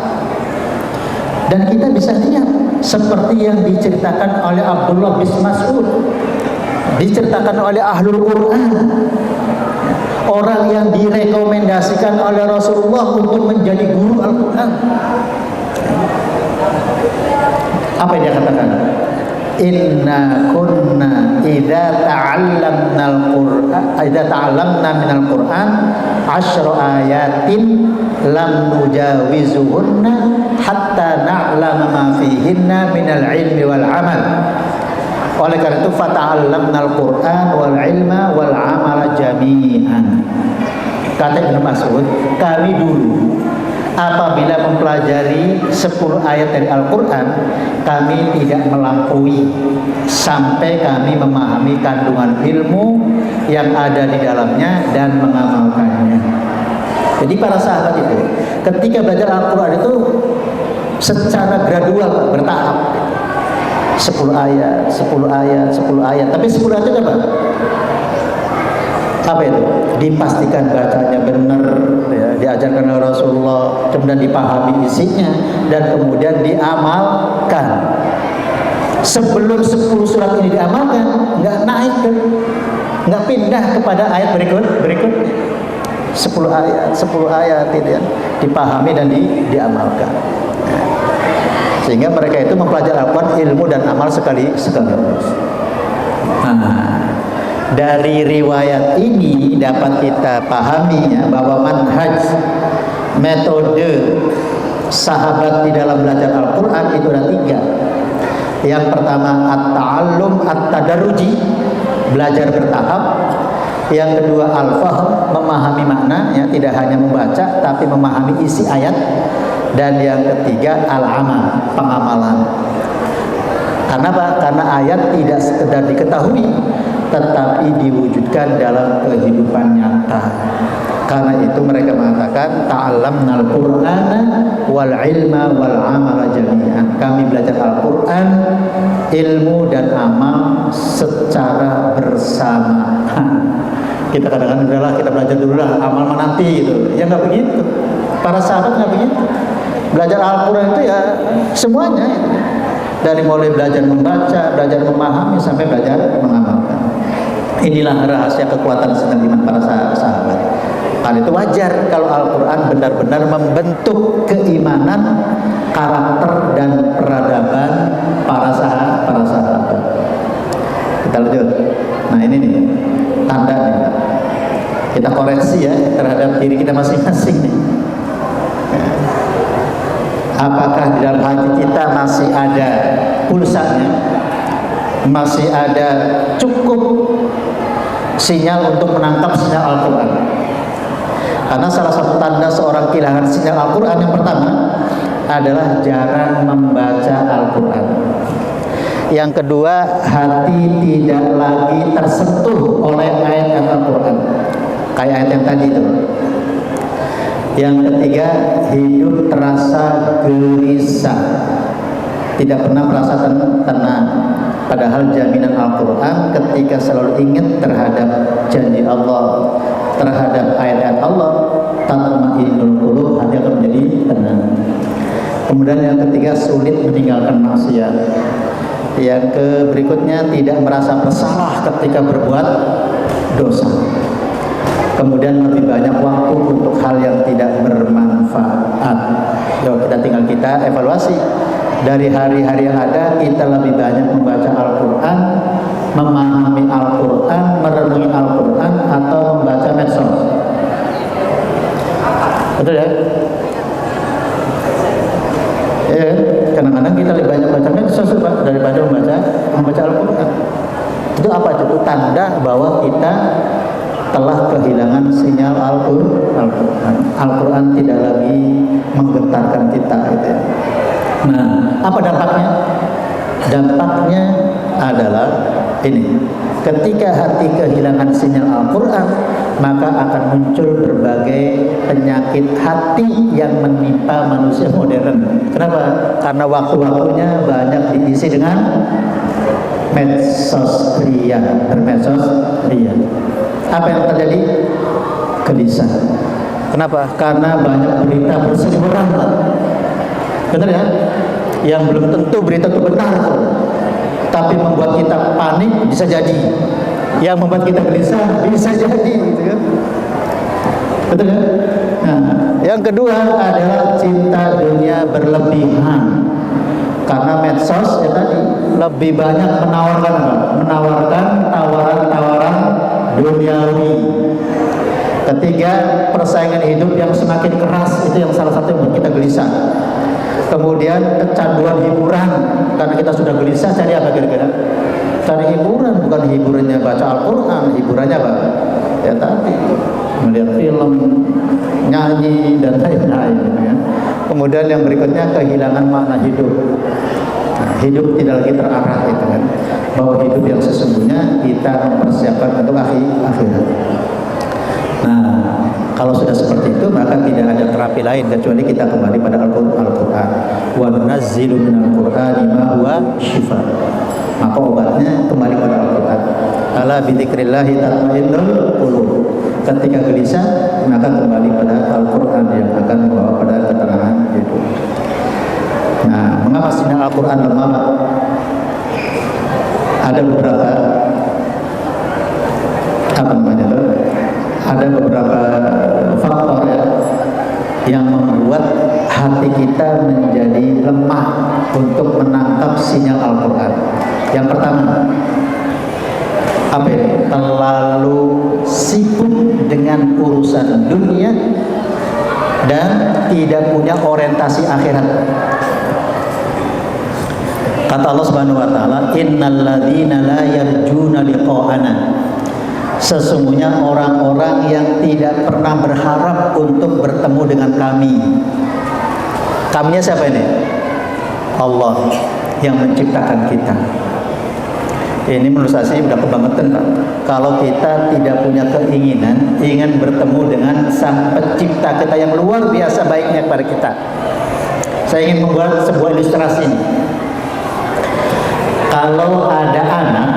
Dan kita bisa lihat seperti yang diceritakan oleh Abdullah bin Mas'ud, diceritakan oleh Ahlul Quran, orang yang direkomendasikan oleh Rasulullah untuk menjadi guru Al-Quran. Apa yang dia katakan? Inna kunna idza ta'allamna al-Qur'an idza ta'allamna minal Qur'an 10 ayatin lam nujawizuhunna hatta na'lama ma fihinna minal ilmi wal amal. Oleh karena itu fata'allamna al-Qur'an wal ilma wal amala jami'an. Kata Ibnu Mas'ud, kami dulu apabila mempelajari 10 ayat dari Al-Quran, kami tidak melampaui sampai kami memahami kandungan ilmu yang ada di dalamnya dan mengamalkannya. Jadi para sahabat itu ketika belajar Al-Quran itu secara gradual, bertahap, 10 ayat, 10 ayat, 10 ayat. Tapi 10 ayat itu apa itu? Dipastikan bacanya benar, ya, diajarkan oleh Rasulullah, kemudian dipahami isinya dan kemudian diamalkan. Sebelum 10 surat ini diamalkan, nggak naik kan? Nggak pindah kepada ayat berikutnya. 10 ayat itu ya, dipahami dan diamalkan. Sehingga mereka itu mempelajari Al-Quran, ilmu dan amal sekaligus. Dari riwayat ini dapat kita pahami ya, bahwa manhaj, metode sahabat di dalam belajar Al-Quran itu ada 3. Yang pertama at-ta'allum at-tadarruji, belajar bertahap. Yang kedua al-fahm, memahami makna, ya, tidak hanya membaca tapi memahami isi ayat. Dan yang ketiga al-amal, pengamalan. Kenapa? Karena ayat tidak sekedar diketahui tetapi diwujudkan dalam kehidupan nyata. Karena itu mereka mengatakan ta'allamnal Qur'ana wal ilma wal amala jami'an. Kami belajar Al-Qur'an, ilmu dan amal secara bersama. Kita kadang-kadang udahlah kita belajar dulu lah, amal nanti gitu. Ya nggak begitu. Para sahabat nggak begitu. Belajar Al-Quran itu ya semuanya. Dari mulai belajar membaca, belajar memahami sampai belajar mengamalkan. Inilah rahasia kekuatan setengah iman para sahabat. Hal itu wajar kalau Al-Quran benar-benar membentuk keimanan, karakter dan peradaban para sahabat. Kita lanjut. Nah ini nih tanda nih. Kita koreksi ya terhadap diri kita masing-masing nih. Apakah di dalam hati kita masih ada pulsanya, masih ada cukup sinyal untuk menangkap sinyal Al-Quran, Karena salah satu tanda seorang kehilangan sinyal Al-Quran yang pertama adalah jarang membaca Al-Quran. Yang kedua, hati tidak lagi tersentuh oleh ayat Al-Quran, kayak ayat yang tadi itu. Yang ketiga, hidup terasa gelisah, tidak pernah merasa tenang. Padahal jaminan Al-Quran ketika selalu ingat terhadap janji Allah, terhadap ayat-ayat Allah, tatma'innul qulub, hati akan menjadi tenang. Kemudian yang ketiga, sulit meninggalkan maksiat. Yang berikutnya, tidak merasa bersalah ketika berbuat dosa. Kemudian lebih banyak waktu untuk hal yang tidak bermanfaat. Yuk, kita evaluasi dari hari-hari yang ada, kita lebih banyak membaca Al-Quran, memahami Al-Quran, merenungi Al-Quran, atau membaca medsos. Betul ya? Ya, kadang-kadang kita lebih banyak baca medsos daripada membaca Al-Quran. Itu apa? Itu tanda bahwa kita telah kehilangan sinyal Al-Quran. Al-Quran tidak lagi menggetarkan kita, gitu ya. Nah, apa dampaknya? Dampaknya adalah ini: ketika hati kehilangan sinyal Al-Quran, maka akan muncul berbagai penyakit hati yang menimpa manusia modern. Kenapa? Karena waktu-waktunya banyak diisi dengan medsos ria, bermedsos ria. Apa yang terjadi? Gelisah. Kenapa? Karena banyak berita berseliweran. Benar ya? Yang belum tentu berita itu benar, tapi membuat kita panik bisa jadi. Yang membuat kita gelisah bisa jadi, gitu kan? Betul ya? Nah, yang kedua adalah cinta dunia berlebihan. Karena medsos ya tadi lebih banyak menawarkan tawaran-tawaran duniawi. Ketiga, persaingan hidup yang semakin keras, itu yang salah satu yang membuat kita gelisah. Kemudian kecanduan hiburan, karena kita sudah gelisah, cari apa kira-kira? Cari hiburan, bukan hiburannya baca Al-Quran, hiburannya apa? Ya tadi, melihat film, nyanyi, dan lain-lain, ya. Kemudian yang berikutnya, kehilangan makna hidup. Nah, hidup tidak lagi terarah, gitu kan? Bahwa hidup yang sesungguhnya kita mempersiapkan untuk akhirat. Nah, kalau sudah seperti itu, maka tidak ada terapi lain kecuali kita kembali pada Al-Quran. Wa nunazzilu minal Qur'ani ma huwa shifa. Maka obatnya kembali pada Al-Quran. Ala bidzikrillahi tatma'innul qulub. Ketika gelisah, maka kembali pada Al-Quran yang akan membawa pada ketenangan hidup. Nah, mengapa sinar Al-Quran lemah? Ada beberapa ada beberapa faktor ya, yang membuat hati kita menjadi lemah untuk menangkap sinyal Al-Quran. Yang pertama, apa ini? Terlalu sibuk dengan urusan dunia dan tidak punya orientasi akhirat. Kata Allah Subhanahu wa taala, "Innal ladzina la yarjuna liqa'ana." Sesungguhnya orang-orang yang tidak pernah berharap untuk bertemu dengan kami. Kaminya siapa ini? Allah yang menciptakan kita. Ini menurut saya sih udah kebangetan, Pak. Kalau kita tidak punya keinginan ingin bertemu dengan Sang Pencipta kita yang luar biasa baiknya kepada kita. Saya ingin membuat sebuah ilustrasi ini. Kalau ada anak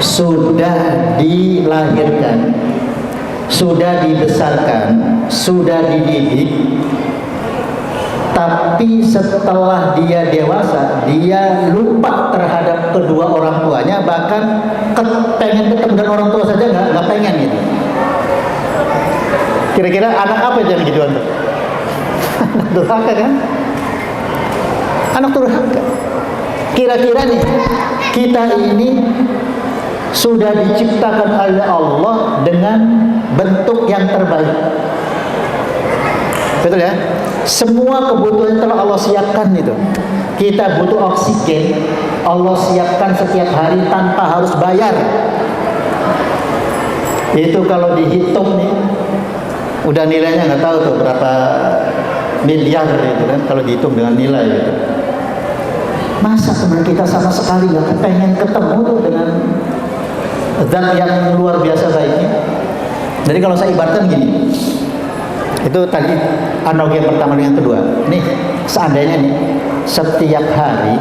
sudah dilahirkan, sudah dibesarkan, sudah dididik, tapi setelah dia dewasa, dia lupa terhadap kedua orang tuanya, bahkan pengen ketemu dengan orang tua saja nggak pengen gitu. Kira-kira anak apa yang gitu anda? Anak durhaka kan? Anak durhaka. Kira-kira nih, kita ini sudah diciptakan oleh Allah dengan bentuk yang terbaik. Betul ya? Semua kebutuhan telah Allah siapkan itu. Kita butuh oksigen, Allah siapkan setiap hari tanpa harus bayar. Itu kalau dihitung nih, Udah nilainya nggak tahu tuh berapa miliar itu kan kalau dihitung dengan nilai gitu. Masa teman kita sama sekali nggak pengen ketemu tuh dengan zat yang luar biasa baiknya. Jadi kalau saya ibaratkan gini, itu tadi analogi yang pertama dengan yang kedua. Nih, seandainya nih setiap hari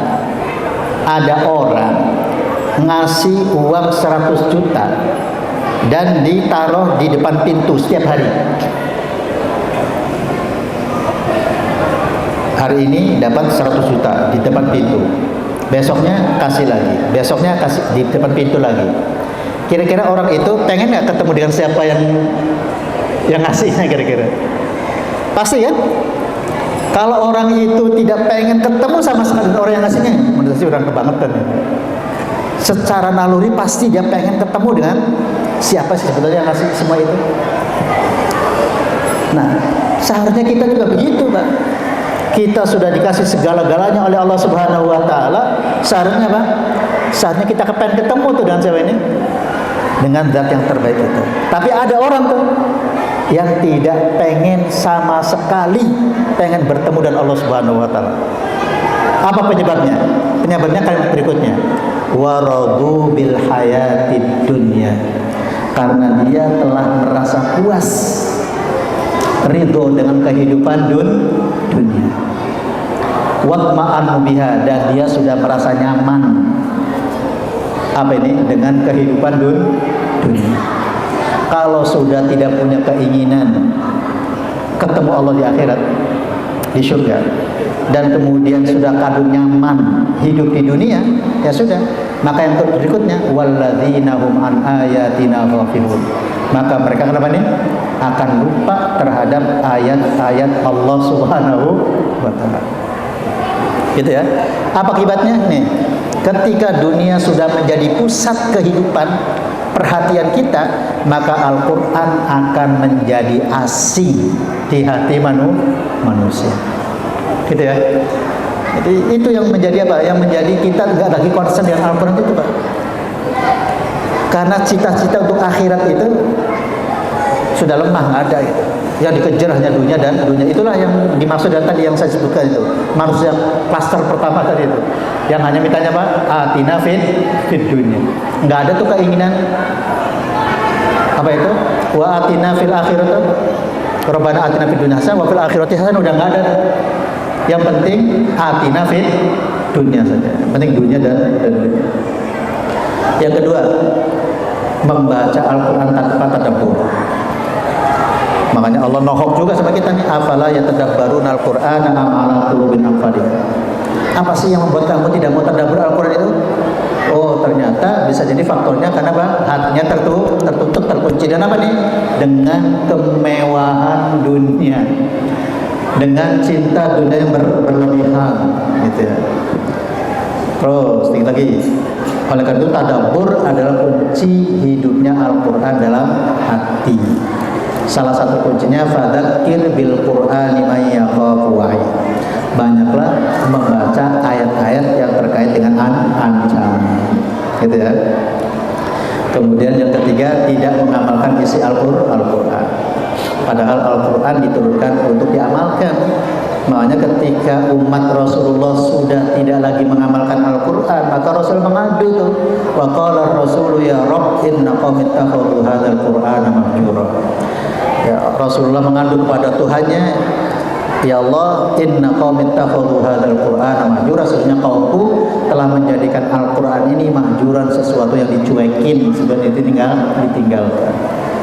ada orang ngasih uang 100 juta dan ditaruh di depan pintu setiap hari. Hari ini dapat 100 juta di depan pintu, besoknya kasih lagi, besoknya kasih di depan pintu lagi. Kira-kira orang itu pengen nggak ketemu dengan siapa yang ngasihnya kira-kira? Pasti kan? Kalau orang itu tidak pengen ketemu sama sekali dengan orang yang ngasihnya, menurut saya orang kebangetan ya. Secara naluri pasti dia pengen ketemu dengan siapa sih sebetulnya yang ngasih semua itu. Nah, seharusnya kita juga begitu, Pak. Kita sudah dikasih segala-galanya oleh Allah Subhanahu wa taala, seharusnya Pak, seharusnya kita pengen ketemu tuh dengan siapa ini? Dengan zat yang terbaik itu. Tapi ada orang tuh yang tidak pengen sama sekali pengen bertemu dengan Allah Subhanahu wa taala. Apa penyebabnya? Penyebabnya kalimat berikutnya. Waradu bil hayatid dunya. Karena dia telah merasa puas, ridho dengan kehidupan dunia. Watma'annu biha, dan dia sudah merasa nyaman. Apa ini? Dengan kehidupan dunia. Kalau sudah tidak punya keinginan ketemu Allah di akhirat, di surga, dan kemudian sudah kadung nyaman hidup di dunia, ya sudah. Maka yang berikutnya, walladzina hum an ayatina ghafilun. Maka mereka kenapa nih? Akan lupa terhadap ayat-ayat Allah Subhanahu wa taala. Gitu ya. Apa akibatnya? Nih, ketika dunia sudah menjadi pusat kehidupan perhatian kita, maka Al-Quran akan menjadi asing di hati manusia. Gitu ya. Jadi itu yang menjadi apa? Yang menjadi kita nggak lagi concern dengan Al-Quran itu, Pak. Karena cita-cita untuk akhirat itu sudah lemah, nggak ada gitu. Yang dikejar hanya dunia dan dunia. Itulah yang dimaksud dan tadi yang saya sebutkan itu. Manusia klaster pertama tadi itu. Yang hanya mintanya Pak, atina fid dunya. Nggak ada tuh keinginan apa itu? Wa atina fil akhirati. Rabbana atina fid dunya hasanah wa fil akhirati hasanah, udah nggak ada. Yang penting atina fid dunya saja. Yang penting dunia dan dunia. Yang kedua, membaca Al-Quran tanpa tadabbur. Makanya Allah nohok juga sama kita nih, afala yatadabbaruna al-Qur'ana am ala qulubin aqfalih. Apa sih yang membuat kamu tidak mau tadabbur Al-Quran itu? Oh, ternyata bisa jadi faktornya karena apa? Hatinya tertutup, terkunci dengan apa nih? Dengan kemewahan dunia, dengan cinta dunia yang berlebihan, gitu ya. Terus tinggi lagi. Oleh karena itu tadabbur adalah kunci hidupnya Al-Quran dalam hati. Salah satu kuncinya fadzakir bil Qur'ani may yakhafu wa'id. Banyaklah membaca ayat-ayat yang terkait dengan ancaman. Gitu ya. Kemudian yang ketiga, tidak mengamalkan isi Al-Quran. Padahal Al-Quran diturunkan untuk diamalkan. Makanya ketika umat Rasulullah sudah tidak lagi mengamalkan Al-Quran, maka Rasul mengadu tuh. Wa qala ar-rasulu ya Rabb inna qaumi ittakhadhu hadzal Qur'ana mahjura. Ya, Rasulullah mengadu kepada Tuhannya, ya Allah, inna qaumi ittakhadhu hadzal Qur'ana mahjura. Sesungguhnya kaumku telah menjadikan Al-Quran ini mahjuran, sesuatu yang dicuekin, sebenarnya ditinggalkan.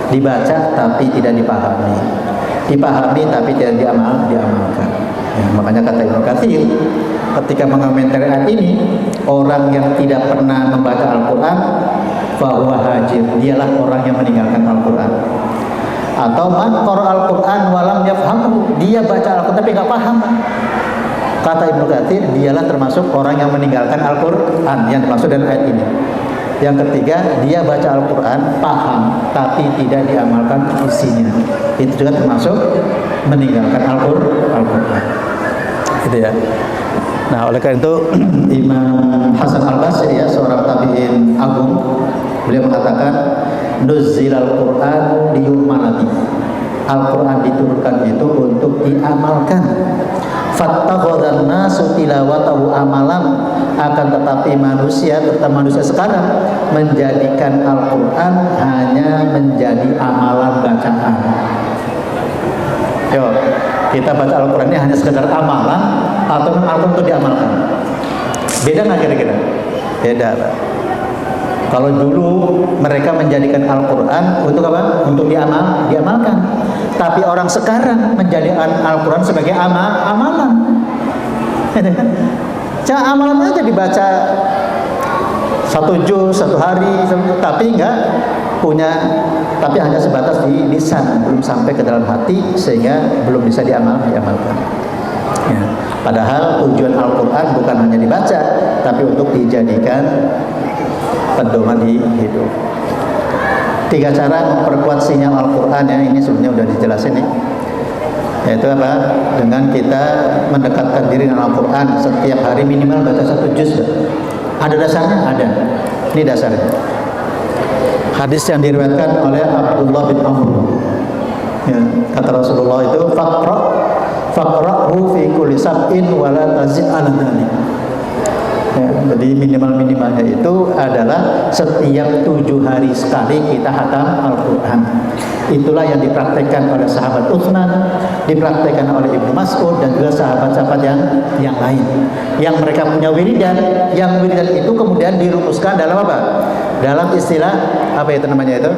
Dibaca tapi tidak dipahami, dipahami tapi tidak diamalkan. Ya, makanya kata Ibnu Katsir ketika mengomentari ayat ini, orang yang tidak pernah membaca Al-Quran fahuwa hajir, dialah orang yang meninggalkan Al-Quran. Atau man qara Al-Quran walam yafhamhu, dia baca Al-Quran tapi nggak paham. Kata Ibnu Katsir, dialah termasuk orang yang meninggalkan Al-Quran yang dimaksud dengan ayat ini. Yang ketiga, dia baca Al-Quran, paham, tapi tidak diamalkan isinya. Itu juga termasuk meninggalkan Al-Quran. Gitu ya. Nah, oleh karena itu Imam Hasan Al-Basri, ya, seorang tabi'in agung, beliau mengatakan, Nuzzilal Quran liyu'malati. Al-Quran diturunkan itu untuk diamalkan. Fattakhadhan nasu tilawatahu amalan, akan tetapi manusia, terutama manusia sekarang, menjadikan Al-Quran hanya menjadi amalan bacaan. Yo, kita baca Al-Quran ini hanya sekedar amalan atau Al-Quran untuk diamalkan? Beda nggak kira-kira? Beda. Kalau dulu mereka menjadikan Al-Quran untuk apa? Untuk diamalkan. Tapi orang sekarang menjadikan Al-Quran sebagai amalan. Cara amalan aja dibaca 1 juz 1 hari, tapi tapi hanya sebatas di lisan, belum sampai ke dalam hati, sehingga belum bisa diamalkan. Ya. Padahal tujuan Al-Quran bukan hanya dibaca, tapi untuk dijadikan pedoman hidup. 3 cara memperkuat sinyal Al-Quran, ya, ini sebenarnya sudah dijelasin nih. Yaitu apa? Dengan kita mendekatkan diri dengan Al-Quran, setiap hari minimal baca 1 juz. Ada dasarnya? Ada. Ini dasarnya. Hadis yang diriwayatkan oleh Abdullah bin Amr. Ya, kata Rasulullah itu, faqra'hu fi kulli sab'in wa la tazid 'ala dzalik. Ya, jadi minimalnya itu adalah setiap 7 hari sekali kita hatam Al-Quran. Itulah yang dipraktekkan oleh sahabat Utsman, dipraktekkan oleh Ibnu Mas'ud, dan juga sahabat-sahabat yang lain. Yang mereka punya wiridan, yang wiridan itu kemudian dirumuskan dalam apa? Dalam istilah apa itu namanya itu?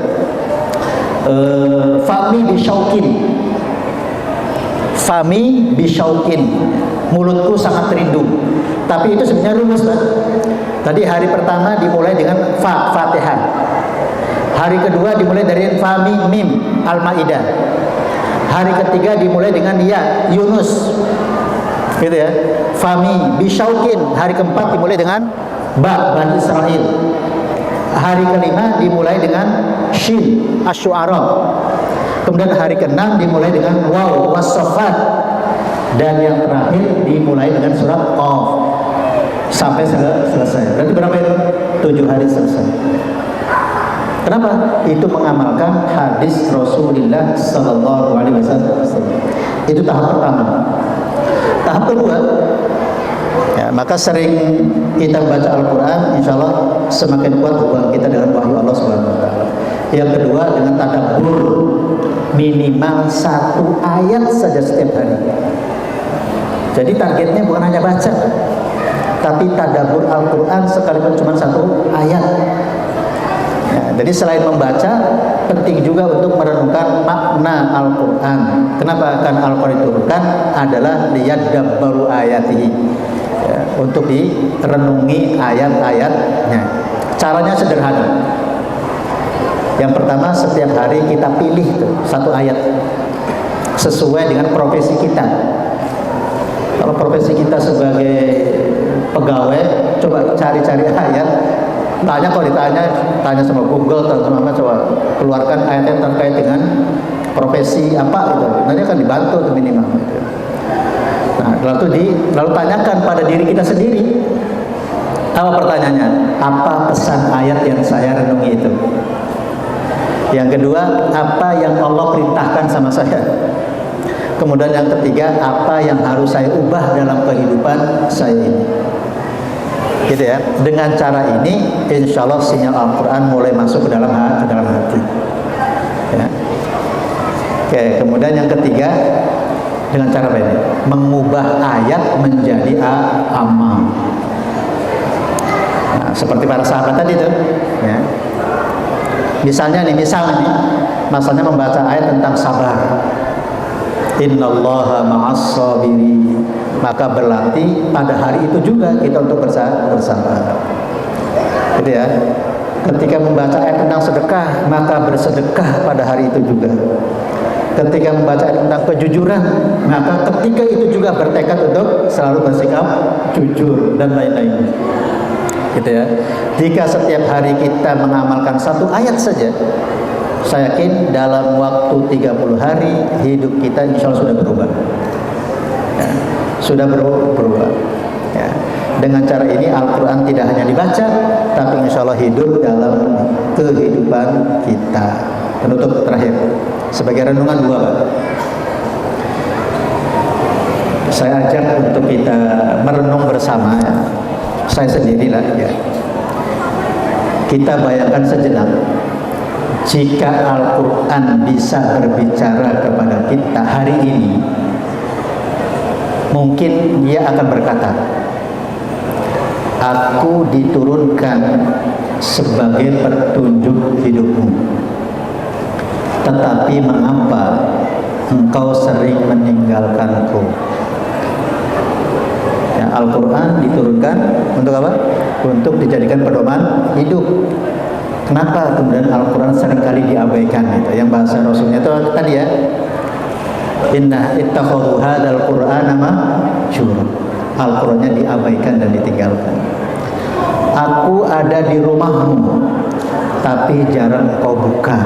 Fami bisyaukin. Mulutku sangat rindu. Tapi itu sebenarnya rumus, Pak. Tadi hari pertama dimulai dengan Fatihah. Hari kedua dimulai dari Fami Mim Al-Maidah. Hari ketiga dimulai dengan Ya Yunus. Gitu ya. Fami bisyaukin. Hari keempat dimulai dengan Ba Bani Israil. Hari kelima dimulai dengan Shin Asy-Syu'ara. Kemudian hari keenam dimulai dengan Waw Was-Saffat. Dan yang terakhir dimulai dengan surat Qaf sampai selesai. Berarti berapa itu? 7 hari selesai. Kenapa? Itu mengamalkan hadis Rasulullah Sallallahu Alaihi Wasallam. Itu tahap pertama. Tahap kedua, ya, maka sering kita baca Al-Quran, insya Allah semakin kuat hubungan kita dengan wahyu Allah Subhanahu Wa Taala. Yang kedua, dengan tadabbur, minimal 1 ayat saja setiap hari. Jadi targetnya bukan hanya baca, tapi tadabbur Al-Quran sekalipun cuma 1 ayat. Ya, jadi selain membaca, penting juga untuk merenungkan makna Al-Quran. Kenapa? Karena Al-Quran diturunkan adalah liyadabbaru ayatihi, ya, untuk direnungi ayat-ayatnya. Caranya sederhana. Yang pertama, setiap hari kita pilih tuh 1 ayat sesuai dengan profesi kita. Kalau profesi kita sebagai pegawai, coba cari-cari ayat. Kalau tanya sama Google atau sama apa, coba keluarkan ayat yang terkait dengan profesi apa itu. Nanti akan dibantu tuh minimal. Gitu. Nah, lalu tanyakan pada diri kita sendiri. Apa pertanyaannya? Apa pesan ayat yang saya renungi itu? Yang kedua, apa yang Allah perintahkan sama saya? Kemudian yang ketiga, apa yang harus saya ubah dalam kehidupan saya ini? Gitu ya. Dengan cara ini, insya Allah sinyal Al-Quran mulai masuk ke dalam hati. Ya. Oke. Kemudian yang ketiga, dengan cara apa ini? Mengubah ayat menjadi amal. Nah, seperti para sahabat tadi tuh. Ya. Misalnya masalahnya membaca ayat tentang sabar. Innallaha ma'as sabirin. Maka berlatih pada hari itu juga kita untuk bersabar. Gitu ya. Ketika membaca ayat tentang sedekah, maka bersedekah pada hari itu juga. Ketika membaca ayat tentang kejujuran, maka ketika itu juga bertekad untuk selalu bersikap jujur dan lain-lain. Gitu ya. Jika setiap hari kita mengamalkan 1 ayat saja, saya yakin dalam waktu 30 hari hidup kita insya Allah sudah berubah. Ya, sudah berubah. Ya. Dengan cara ini Al-Quran tidak hanya dibaca, tapi insya Allah hidup dalam kehidupan kita. penutup terakhir sebagai renungan dua, Pak. Saya ajak untuk kita merenung bersama, ya. Saya sendirilah, ya. Kita bayangkan sejenak, jika Al-Quran bisa berbicara kepada kita hari ini, mungkin dia akan berkata, aku diturunkan sebagai petunjuk hidupmu, tetapi mengapa engkau sering meninggalkanku? Ya, Al-Quran diturunkan untuk apa? Untuk dijadikan pedoman hidup. Kenapa kemudian Al-Quran seringkali diabaikan? Gitu. Yang bahasa Rasulnya itu tadi, ya, inna ittakhadhu hadzal qur'ana mahjura. Al-Qurannya diabaikan dan ditinggalkan. Aku ada di rumahmu, tapi jarang engkau buka.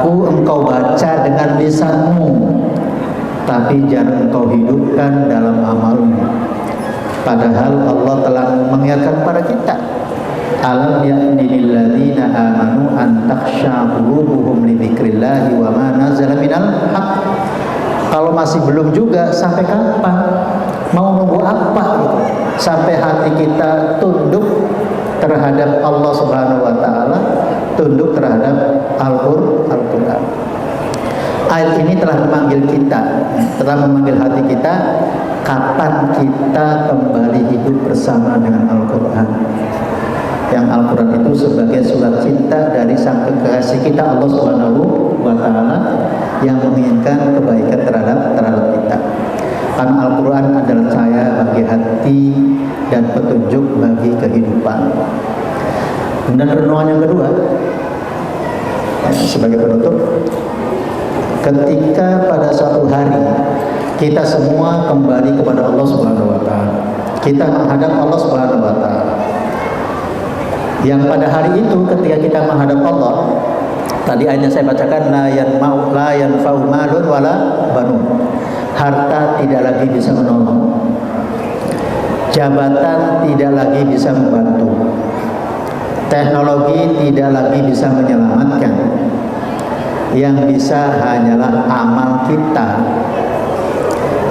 Engkau baca dengan lisanmu, tapi jarang engkau hidupkan dalam amalmu. Padahal Allah telah mengingatkan kepada kita, alam ya'ni lil ladzina amanu an takhsha qulubuhum li dzikrillah wa ma nazala minal haqq. Kalau masih belum juga, sampai kapan? Mau nunggu apa gitu? Sampai hati kita tunduk terhadap Allah Subhanahu wa taala, tunduk terhadap Al-Qur'an. Ayat ini telah memanggil kita, telah memanggil hati kita. Kapan kita kembali hidup bersama dengan Al-Quran? Yang Al-Quran itu sebagai surat cinta dari sang kekasih kita, Allah Subhanahu wa taala, yang menginginkan kebaikan terhadap kita. Karena Al-Quran adalah cahaya bagi hati dan petunjuk bagi kehidupan. Kemudian renungan yang kedua, ya, sebagai penutup, ketika pada suatu hari kita semua kembali kepada Allah Subhanahu wa taala, kita menghadap Allah Subhanahu wa taala. Yang pada hari itu ketika kita menghadap Allah, tadi ayatnya saya bacakan, la yanfa'u malun wala banun. Harta tidak lagi bisa menolong, jabatan tidak lagi bisa membantu, teknologi tidak lagi bisa menyelamatkan. Yang bisa hanyalah amal kita.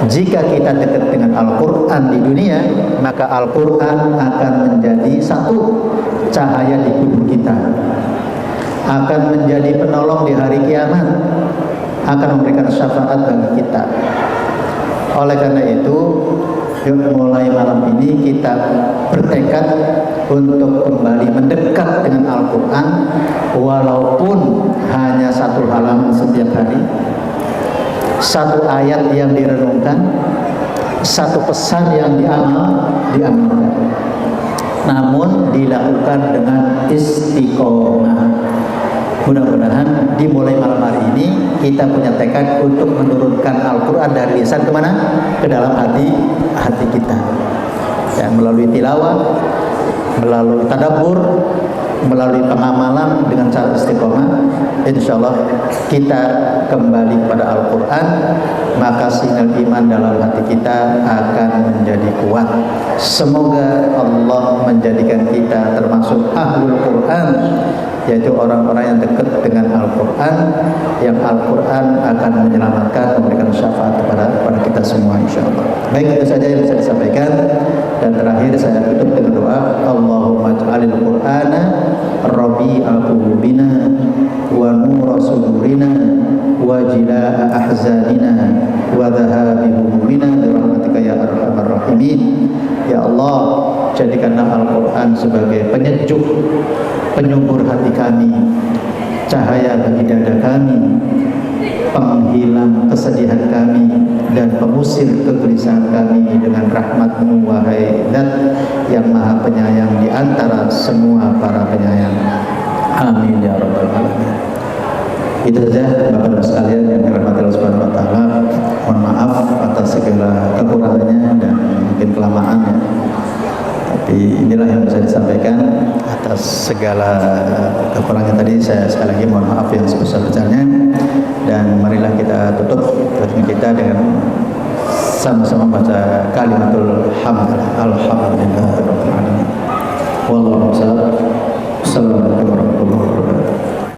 Jika kita dekat dengan Al-Quran di dunia, maka Al-Quran akan menjadi satu cahaya di tubuh kita, akan menjadi penolong di hari kiamat, akan memberikan syafaat bagi kita. Oleh karena itu, mulai malam ini kita bertekad untuk kembali mendekat dengan Al-Quran, walaupun hanya satu halaman setiap hari, satu ayat yang direnungkan, satu pesan yang diamalkan, namun dilakukan dengan istiqomah. Mudah-mudahan dimulai malam hari ini kita punya tekad untuk menurunkan Al-Quran dari lisan kemana? Ke dalam hati kita, ya, melalui tilawah, melalui tadabbur, melalui pengamalan dengan cara istiqomah. Insyaallah kita kembali kepada Al-Quran, maka sinyal iman dalam hati kita akan menjadi kuat. Semoga Allah menjadikan kita termasuk ahlul Quran, yaitu orang-orang yang dekat dengan Al-Quran, yang Al-Quran akan menyelamatkan, memberikan syafaat kepada kita semua, insyaallah. Baik, itu saja yang bisa disampaikan. Dan terakhir saya tutup dengan doa, Allahumma ja'alil Qur'ana rabi'a qulubina wa nura sudurina wa jilaa ahzanina wa dhahabi humumina bi rahmatika ya arhamar rahimin. Ya Allah, jadikanlah Al-Quran sebagai penyejuk, penyubur hati kami, cahaya bagi dada kami, penghilang kesedihan kami, dan pengusir kegelisahan kami dengan rahmat-Mu, wahai Zat yang Maha Penyayang di antara semua para penyayang. Amin ya rabbal alamin. Itu saja Bapak-Ibu sekalian yang dirahmati Allah Subhanahu wa taala. Mohon maaf atas segala kekurangannya dan mungkin kelamaannya. Tapi inilah yang bisa disampaikan. Atas segala kekurangan tadi, saya sekali lagi mohon maaf yang sebesar-besarnya. Dan marilah kita tutup pertemuan kita dengan sama-sama baca kalimatul hamd. Alhamdulillahirabbil alamin. Wallahu a'lam.